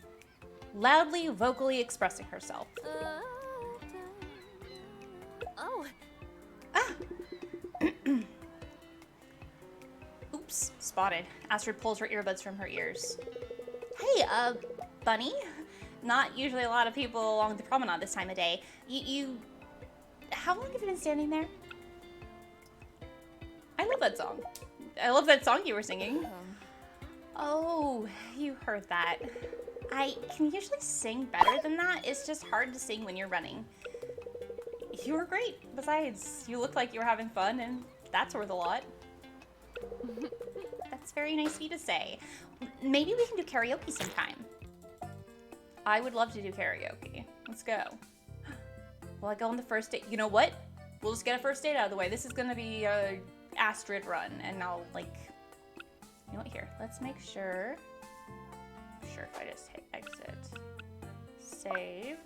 loudly, vocally expressing herself. Oh, Oops, spotted. Astrid pulls her earbuds from her ears. Hey, Bunny? Not usually a lot of people along the promenade this time of day. How long have you been standing there? I love that song. I love that song you were singing. Oh, you heard that. I can usually sing better than that. It's just hard to sing when you're running. You were great. Besides, you looked like you were having fun, and that's worth a lot. That's very nice of you to say. Maybe we can do karaoke sometime. I would love to do karaoke. Let's go. Will I go on the first date? You know what? We'll just get a first date out of the way. This is gonna be a Astrid run, and I'll like, you know what? Here, let's make sure. Sure, if I just hit exit, save.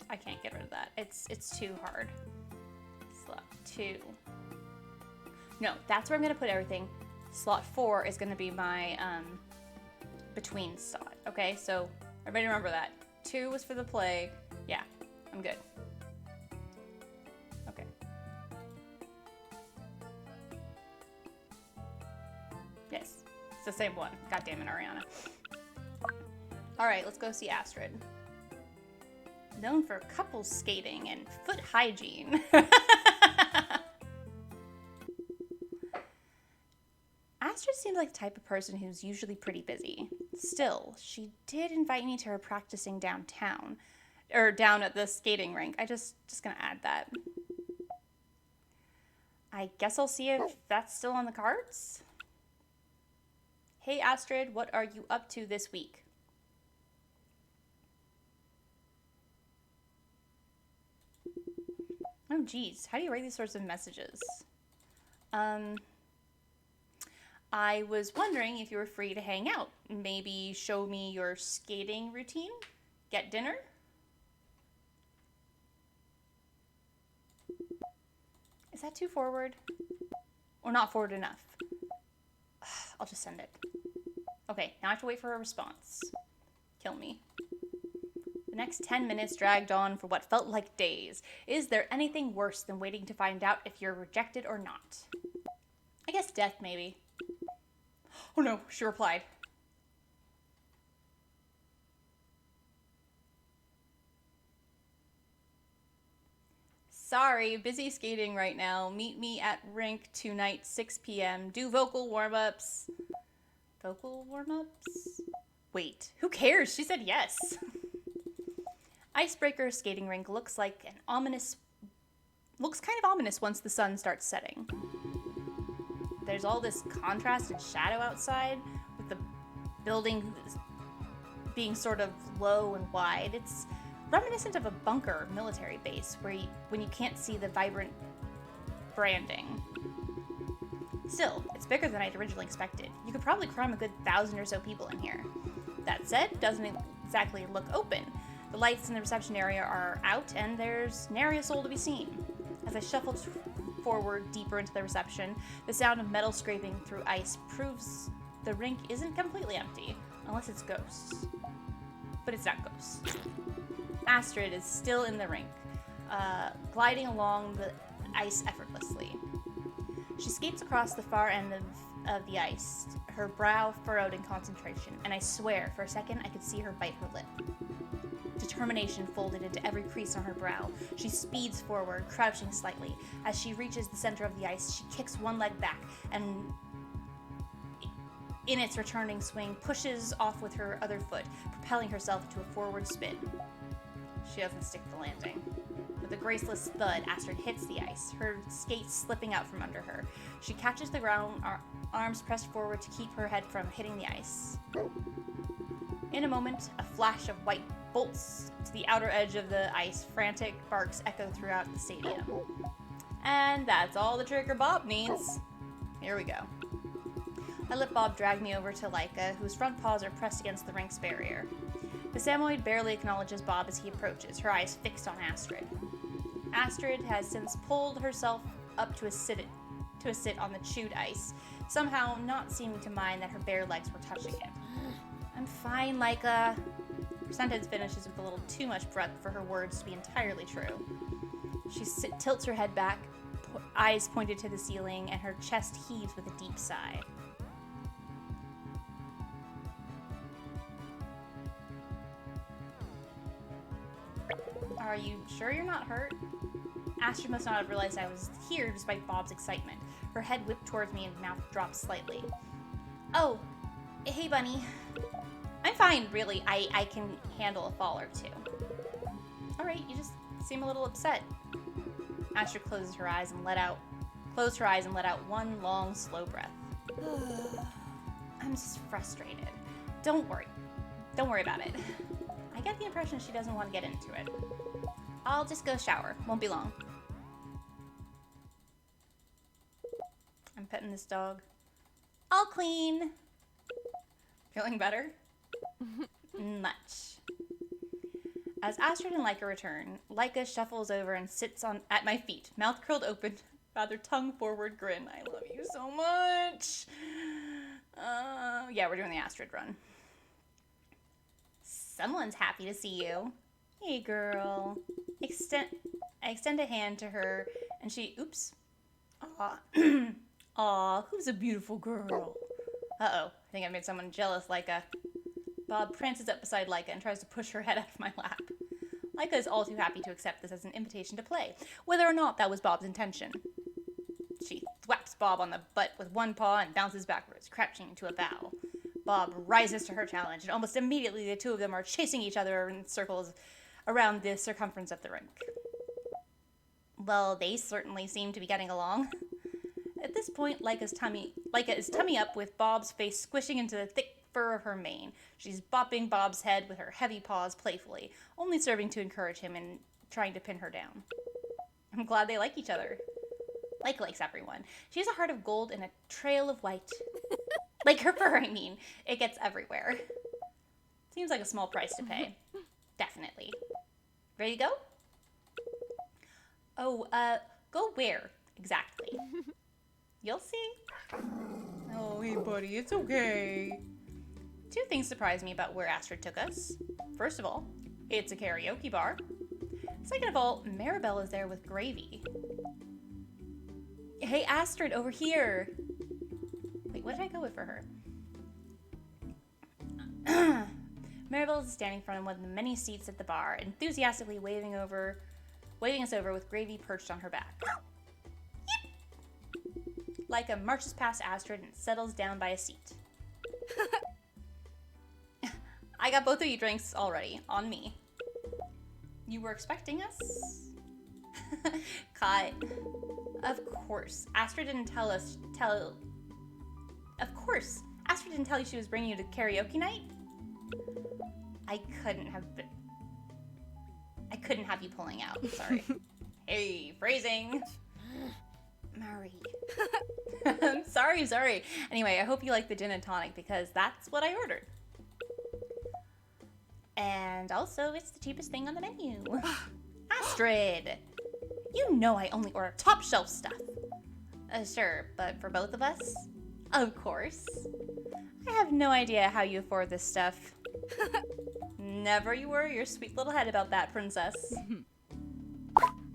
I can't get rid of that. It's too hard. Slot 2. No, that's where I'm gonna put everything. Slot 4 is gonna be my between slot. Okay, so everybody remember that. 2 was for the play. Yeah, I'm good. Okay. Yes, it's the same one. God damn it, Ariana. All right, let's go see Astrid. Known for couples skating and foot hygiene. Astrid seemed like the type of person who's usually pretty busy. Still, she did invite me to her practicing downtown. Or down at the skating rink. I just gonna add that. I guess I'll see if that's still on the cards. Hey Astrid, what are you up to this week? Oh geez, how do you write these sorts of messages? I was wondering if you were free to hang out. Maybe show me your skating routine? Get dinner? Is that too forward? Or not forward enough? I'll just send it. Okay, now I have to wait for a response. Kill me. The next 10 minutes dragged on for what felt like days. Is there anything worse than waiting to find out if you're rejected or not? I guess death, maybe. Oh no, she replied. Sorry, busy skating right now. Meet me at rink tonight, 6 p.m. Do vocal warm-ups. Vocal warm-ups? Wait, who cares? She said yes. Icebreaker skating rink looks kind of ominous once the sun starts setting. There's all this contrast and shadow outside, with the building being sort of low and wide. It's reminiscent of a bunker military base when you can't see the vibrant branding. Still, it's bigger than I'd originally expected. You could probably cram a good 1,000 or so people in here. That said, it doesn't exactly look open. The lights in the reception area are out, and there's nary a soul to be seen. As I shuffled forward deeper into the reception, the sound of metal scraping through ice proves the rink isn't completely empty, unless it's ghosts. But it's not ghosts. Astrid is still in the rink, gliding along the ice effortlessly. She skates across the far end of the ice, her brow furrowed in concentration, and I swear, for a second, I could see her bite her lip. Determination folded into every crease on her brow. She speeds forward, crouching slightly. As she reaches the center of the ice, she kicks one leg back and, in its returning swing, pushes off with her other foot, propelling herself into a forward spin. She doesn't stick the landing. With a graceless thud, Astrid hits the ice, her skates slipping out from under her. She catches the ground, arms pressed forward to keep her head from hitting the ice. In a moment, a flash of white bolts to the outer edge of the ice. Frantic barks echo throughout the stadium. And that's all the trigger Bob needs. Here we go. I let Bob drag me over to Laika, whose front paws are pressed against the rink's barrier. The Samoyed barely acknowledges Bob as he approaches, her eyes fixed on Astrid. Astrid has since pulled herself up to a to a sit on the chewed ice, somehow not seeming to mind that her bare legs were touching it. I'm fine, Leica. Her sentence finishes with a little too much breath for her words to be entirely true. She tilts her head back, eyes pointed to the ceiling, and her chest heaves with a deep sigh. Are you sure you're not hurt? Astrid must not have realized I was here despite Bob's excitement. Her head whipped towards me and mouth dropped slightly. Oh, hey, Bunny. I'm fine, really. I can handle a fall or two. All right, you just seem a little upset. Astrid closed her eyes and let out one long, slow breath. I'm just frustrated. Don't worry about it. I get the impression she doesn't want to get into it. I'll just go shower. Won't be long. I'm petting this dog. All clean. Feeling better? Much. As Astrid and Leica return, Leica shuffles over and sits at my feet, mouth curled open, rather tongue forward grin. I love you so much. Yeah, we're doing the Astrid run. Someone's happy to see you. Hey, girl. I extend a hand to her, and she, oops. Aw, who's a beautiful girl? Uh-oh, I think I made someone jealous, Leica. Bob prances up beside Leica and tries to push her head out of my lap. Leica is all too happy to accept this as an invitation to play, whether or not that was Bob's intention. She thwaps Bob on the butt with one paw and bounces backwards, crouching into a bow. Bob rises to her challenge, and almost immediately the two of them are chasing each other in circles around the circumference of the rink. Well, they certainly seem to be getting along. At this point, Leica is tummy up with Bob's face squishing into the thick fur of her mane. She's bopping Bob's head with her heavy paws playfully, only serving to encourage him in trying to pin her down. I'm glad they like each other. Leica likes everyone. She has a heart of gold and a trail of white. Like her fur, I mean. It gets everywhere. Seems like a small price to pay. Definitely. Ready to go? Oh, go where exactly? You'll see. Oh, hey, buddy, it's okay. Two things surprised me about where Astrid took us. First of all, it's a karaoke bar. Second of all, Maribel is there with Gravy. Hey, Astrid, over here. Wait, what did I go with for her? Maribel is standing in front of one of the many seats at the bar, enthusiastically waving us over with Gravy perched on her back. Leica marches past Astrid and settles down by a seat. I got both of you drinks already, on me. You were expecting us? Cut. Of course. Astrid didn't tell you she was bringing you to karaoke night? I couldn't have you pulling out. Sorry. Hey, phrasing. Murray. Sorry. Anyway, I hope you like the gin and tonic because that's what I ordered. And also, it's the cheapest thing on the menu. Astrid! You know I only order top shelf stuff. Sure, but for both of us? Of course. I have no idea how you afford this stuff. Never you worry your sweet little head about that, princess.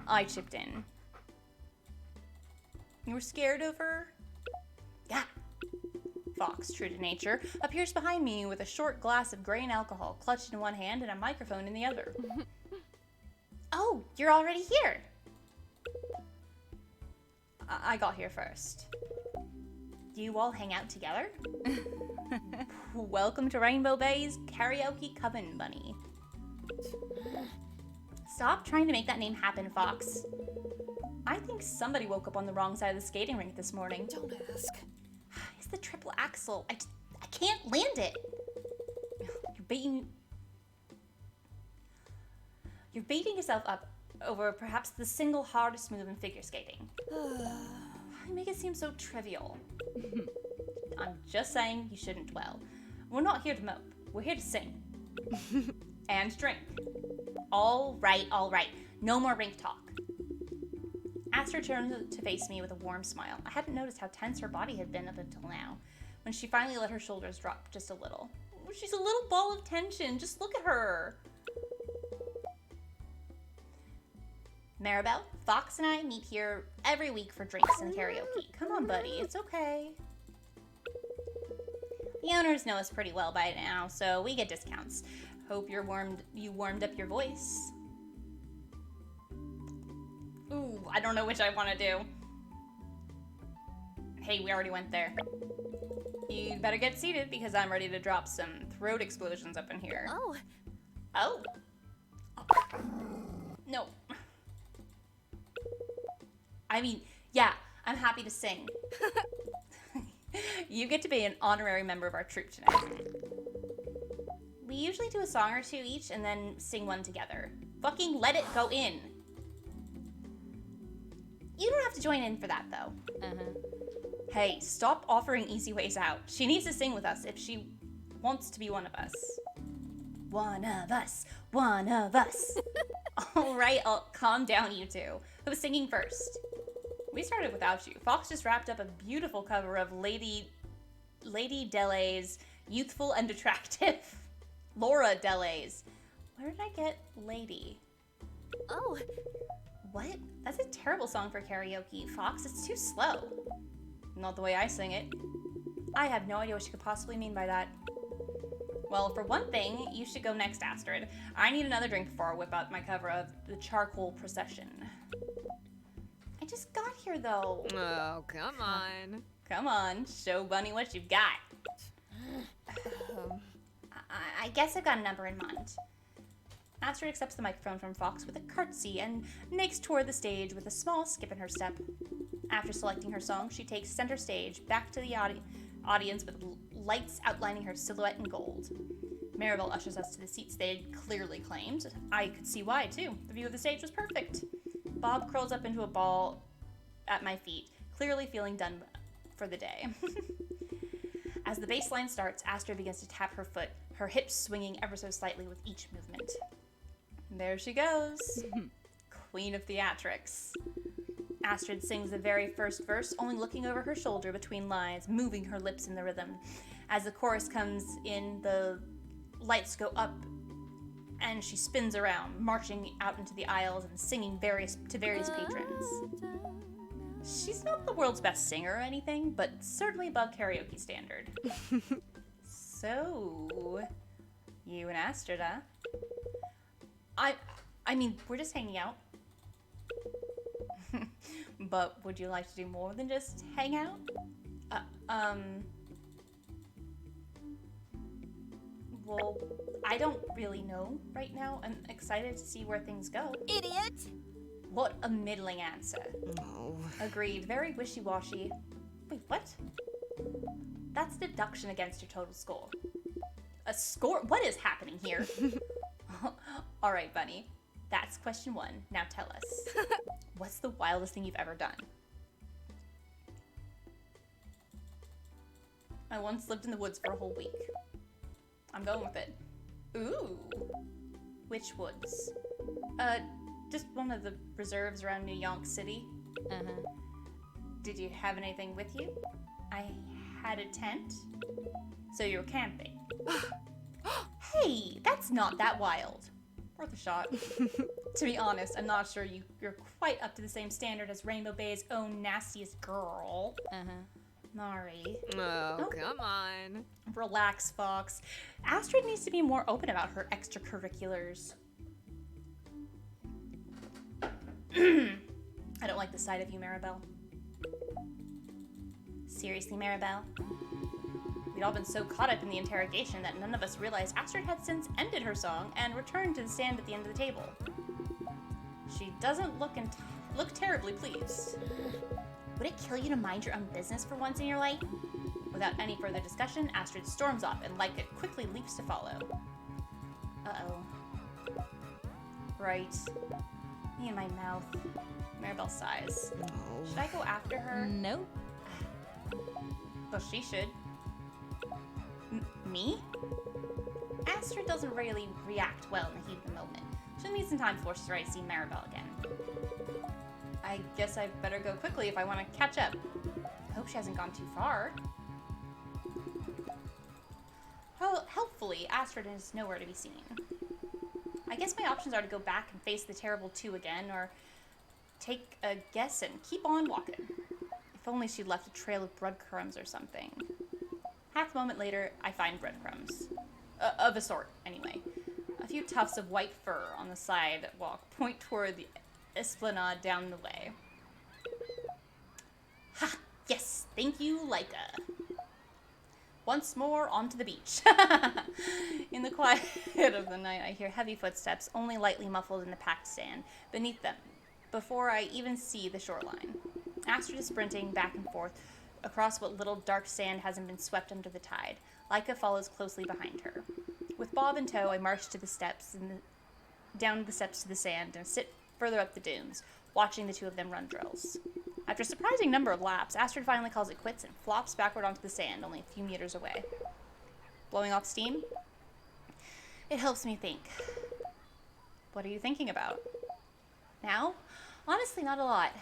I chipped in. You were scared of her? Yeah. Fox, true to nature, appears behind me with a short glass of grain alcohol clutched in one hand and a microphone in the other. Oh, you're already here. I got here first. Do you all hang out together? Welcome to Rainbow Bay's Karaoke Coven, Bunny. Stop trying to make that name happen, Fox. I think somebody woke up on the wrong side of the skating rink this morning. Don't ask. It's the triple axel. I can't land it. You're baiting yourself up over perhaps the single hardest move in figure skating. You make it seem so trivial. I'm just saying you shouldn't dwell. We're not here to mope. We're here to sing. And drink. All right. No more rink talk. Astrid turned to face me with a warm smile. I hadn't noticed how tense her body had been up until now, when she finally let her shoulders drop just a little. She's a little ball of tension. Just look at her. Maribel, Fox and I meet here every week for drinks and karaoke. Come on, buddy. It's okay. The owners know us pretty well by now, so we get discounts. Hope you warmed up your voice. Ooh, I don't know which I want to do. Hey, we already went there. You better get seated because I'm ready to drop some throat explosions up in here. Oh, Oh. No. I mean, yeah, I'm happy to sing. You get to be an honorary member of our troupe tonight. We usually do a song or two each and then sing one together. Fucking let it go in. You don't have to join in for that, though. Hey, stop offering easy ways out. She needs to sing with us if she wants to be one of us. One of us. One of us. All right, I'll calm down, you two. Who's singing first? We started without you. Fox just wrapped up a beautiful cover of Lady Delays, Youthful and Attractive. Laura Delays. Where did I get Lady? oh, What? That's a terrible song for karaoke, Fox. It's too slow. Not the way I sing it. I have no idea what she could possibly mean by that. Well, for one thing, you should go next, Astrid. I need another drink before I whip out my cover of The Charcoal Procession. I just got here, though. Oh, come on. Come on, show Bunny what you've got. I guess I've got a number in mind. Astrid accepts the microphone from Fox with a curtsy and makes toward the stage with a small skip in her step. After selecting her song, she takes center stage back to the audience with lights outlining her silhouette in gold. Maribel ushers us to the seats they had clearly claimed. I could see why, too. The view of the stage was perfect. Bob curls up into a ball at my feet, clearly feeling done for the day. As the bass line starts, Astrid begins to tap her foot, her hips swinging ever so slightly with each movement. There she goes. Queen of theatrics. Astrid sings the very first verse, only looking over her shoulder between lines, moving her lips in the rhythm. As the chorus comes in, the lights go up, and she spins around, marching out into the aisles and singing to various patrons. She's not the world's best singer or anything, but certainly above karaoke standard. So, you and Astrid, huh? I mean, we're just hanging out. But would you like to do more than just hang out? Well, I don't really know right now. I'm excited to see where things go. idiot! What a middling answer. Oh. Agreed. Very wishy-washy. Wait, what? That's deduction against your total score. A score? What is happening here? All right, Bunny. That's question one. Now tell us. What's the wildest thing you've ever done? I once lived in the woods for a whole week. I'm going with it. Ooh. Which woods? Just one of the reserves around New York City. Did you have anything with you? I had a tent. So you were camping. Hey, that's not that wild. Worth a shot. To be honest, I'm not sure you're quite up to the same standard as Rainbow Bay's own nastiest girl. Mari. Oh, come on. Relax, Fox. Astrid needs to be more open about her extracurriculars. I don't like the sight of you, Maribel. Seriously, Maribel? We'd all been so caught up in the interrogation that none of us realized Astrid had since ended her song and returned to the stand at the end of the table. She doesn't look terribly pleased. Would it kill you to mind your own business for once in your life? Without any further discussion, Astrid storms off and Leica quickly leaps to follow. Uh-oh. Right. Me and my mouth. Maribel sighs. Oh. Should I go after her? Nope. Well, she should. Me? Astrid doesn't really react well in the heat of the moment. She'll need some time before she's ready to see Maribel again. I guess I better go quickly if I want to catch up. Hope she hasn't gone too far. Helpfully, Astrid is nowhere to be seen. I guess my options are to go back and face the terrible two again, or take a guess and keep on walking. If only she'd left a trail of breadcrumbs or something. Half a moment later, I find breadcrumbs. Of a sort, anyway. A few tufts of white fur on the sidewalk point toward the esplanade down the way. Ha! Yes, thank you, Leica. Once more, onto the beach. In the quiet of the night, I hear heavy footsteps, only lightly muffled in the packed sand beneath them, before I even see the shoreline. Astrid is sprinting back and forth across what little dark sand hasn't been swept under the tide. Leica follows closely behind her. With Bob in tow, I march to the steps down the steps to the sand and sit further up the dunes, watching the two of them run drills. After a surprising number of laps, Astrid finally calls it quits and flops backward onto the sand, only a few meters away. Blowing off steam? It helps me think. What are you thinking about? Now? Honestly, not a lot.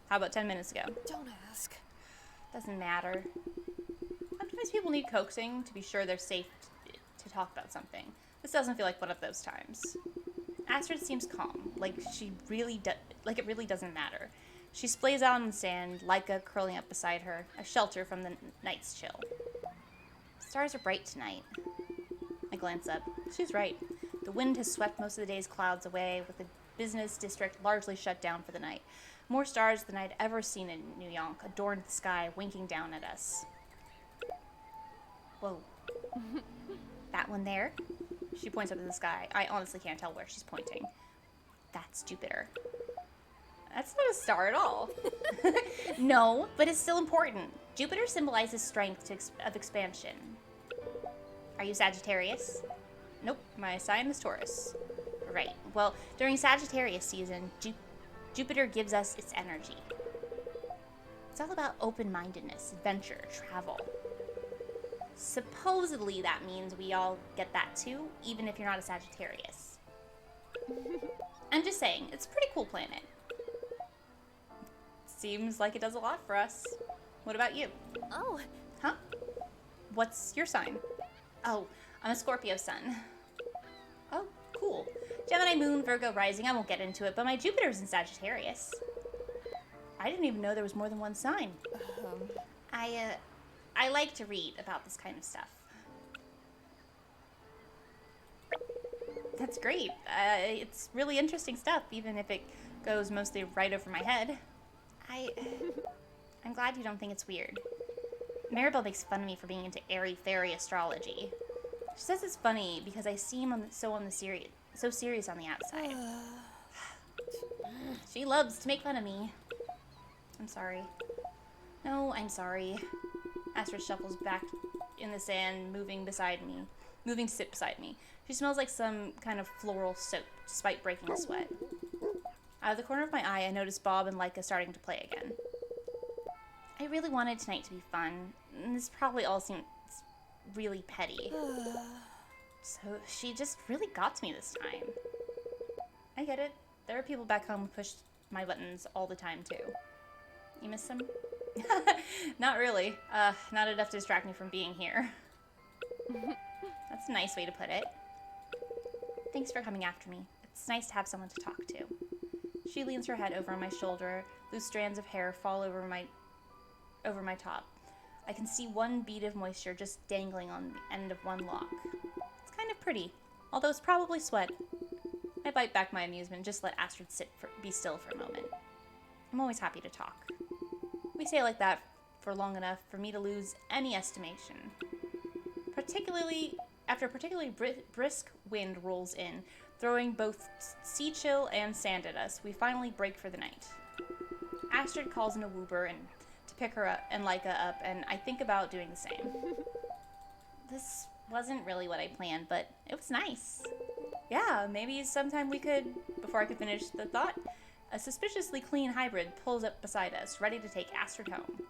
How about 10 minutes ago? Don't ask. Doesn't matter. Sometimes people need coaxing to be sure they're safe to talk about something. This doesn't feel like one of those times. Astrid seems calm, like it really doesn't matter. She splays out on the sand, Leica curling up beside her, a shelter from the night's chill. Stars are bright tonight. I glance up. She's right. The wind has swept most of the day's clouds away, with the business district largely shut down for the night. More stars than I'd ever seen in New York adorned the sky, winking down at us. Whoa. That one there? She points up to the sky. I honestly can't tell where she's pointing. That's Jupiter. That's not a star at all. No, but it's still important. Jupiter symbolizes strength of expansion. Are you Sagittarius? Nope, my sign is Taurus. Right. Well, during Sagittarius season, Jupiter gives us its energy. It's all about open-mindedness, adventure, travel. Supposedly that means we all get that too, even if you're not a Sagittarius. I'm just saying, it's a pretty cool planet. Seems like it does a lot for us. What about you? Oh, Huh? What's your sign? Oh, I'm a Scorpio sun. Oh, cool. Gemini moon, Virgo rising, I won't get into it, but my Jupiter's in Sagittarius. I didn't even know there was more than one sign. I like to read about this kind of stuff. That's great. It's really interesting stuff, even if it goes mostly right over my head. I'm glad you don't think it's weird. Maribel makes fun of me for being into airy-fairy astrology. She says it's funny because I seem so serious on the outside. She loves to make fun of me. I'm sorry. No, I'm sorry. Astrid shuffles back in the sand, moving to sit beside me. She smells like some kind of floral soap, despite breaking a sweat. Out of the corner of my eye, I notice Bob and Leica starting to play again. I really wanted tonight to be fun, and this probably all seems really petty. So she just really got to me this time. I get it. There are people back home who push my buttons all the time, too. You miss them? Not really. Not enough to distract me from being here. That's a nice way to put it. Thanks for coming after me. It's nice to have someone to talk to. She leans her head over my shoulder. Loose strands of hair fall over my top. I can see one bead of moisture just dangling on the end of one lock. It's kind of pretty, although it's probably sweat. I bite back my amusement and just let Astrid be still for a moment. I'm always happy to talk. We stay like that for long enough for me to lose any estimation. Particularly after a particularly brisk wind rolls in, throwing both sea chill and sand at us, we finally break for the night. Astrid calls in a woober to pick her up and Leica up, and I think about doing the same. This wasn't really what I planned, but it was nice. Yeah, maybe sometime we could, before I could finish the thought, a suspiciously clean hybrid pulls up beside us, ready to take Astrid home.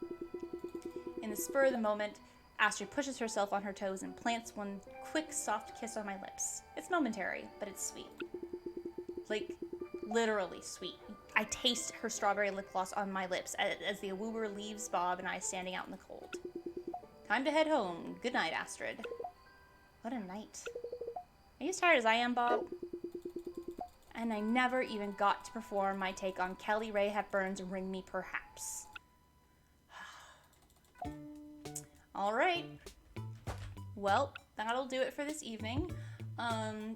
In the spur of the moment, Astrid pushes herself on her toes and plants one quick, soft kiss on my lips. It's momentary, but it's sweet. Like, literally sweet. I taste her strawberry lip gloss on my lips as the awoober leaves Bob and I standing out in the cold. Time to head home. Good night, Astrid. What a night. Are you as tired as I am, Bob? And I never even got to perform my take on Kelly Ray Hepburn's Ring Me Perhaps. All right. Well, that'll do it for this evening.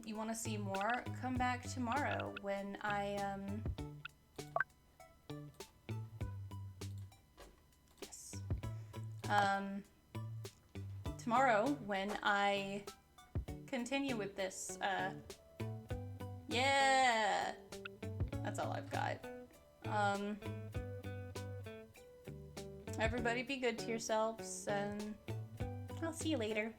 You want to see more? Come back tomorrow when I, yes. Tomorrow when I continue with this, yeah! That's all I've got. Everybody be good to yourselves, and I'll see you later.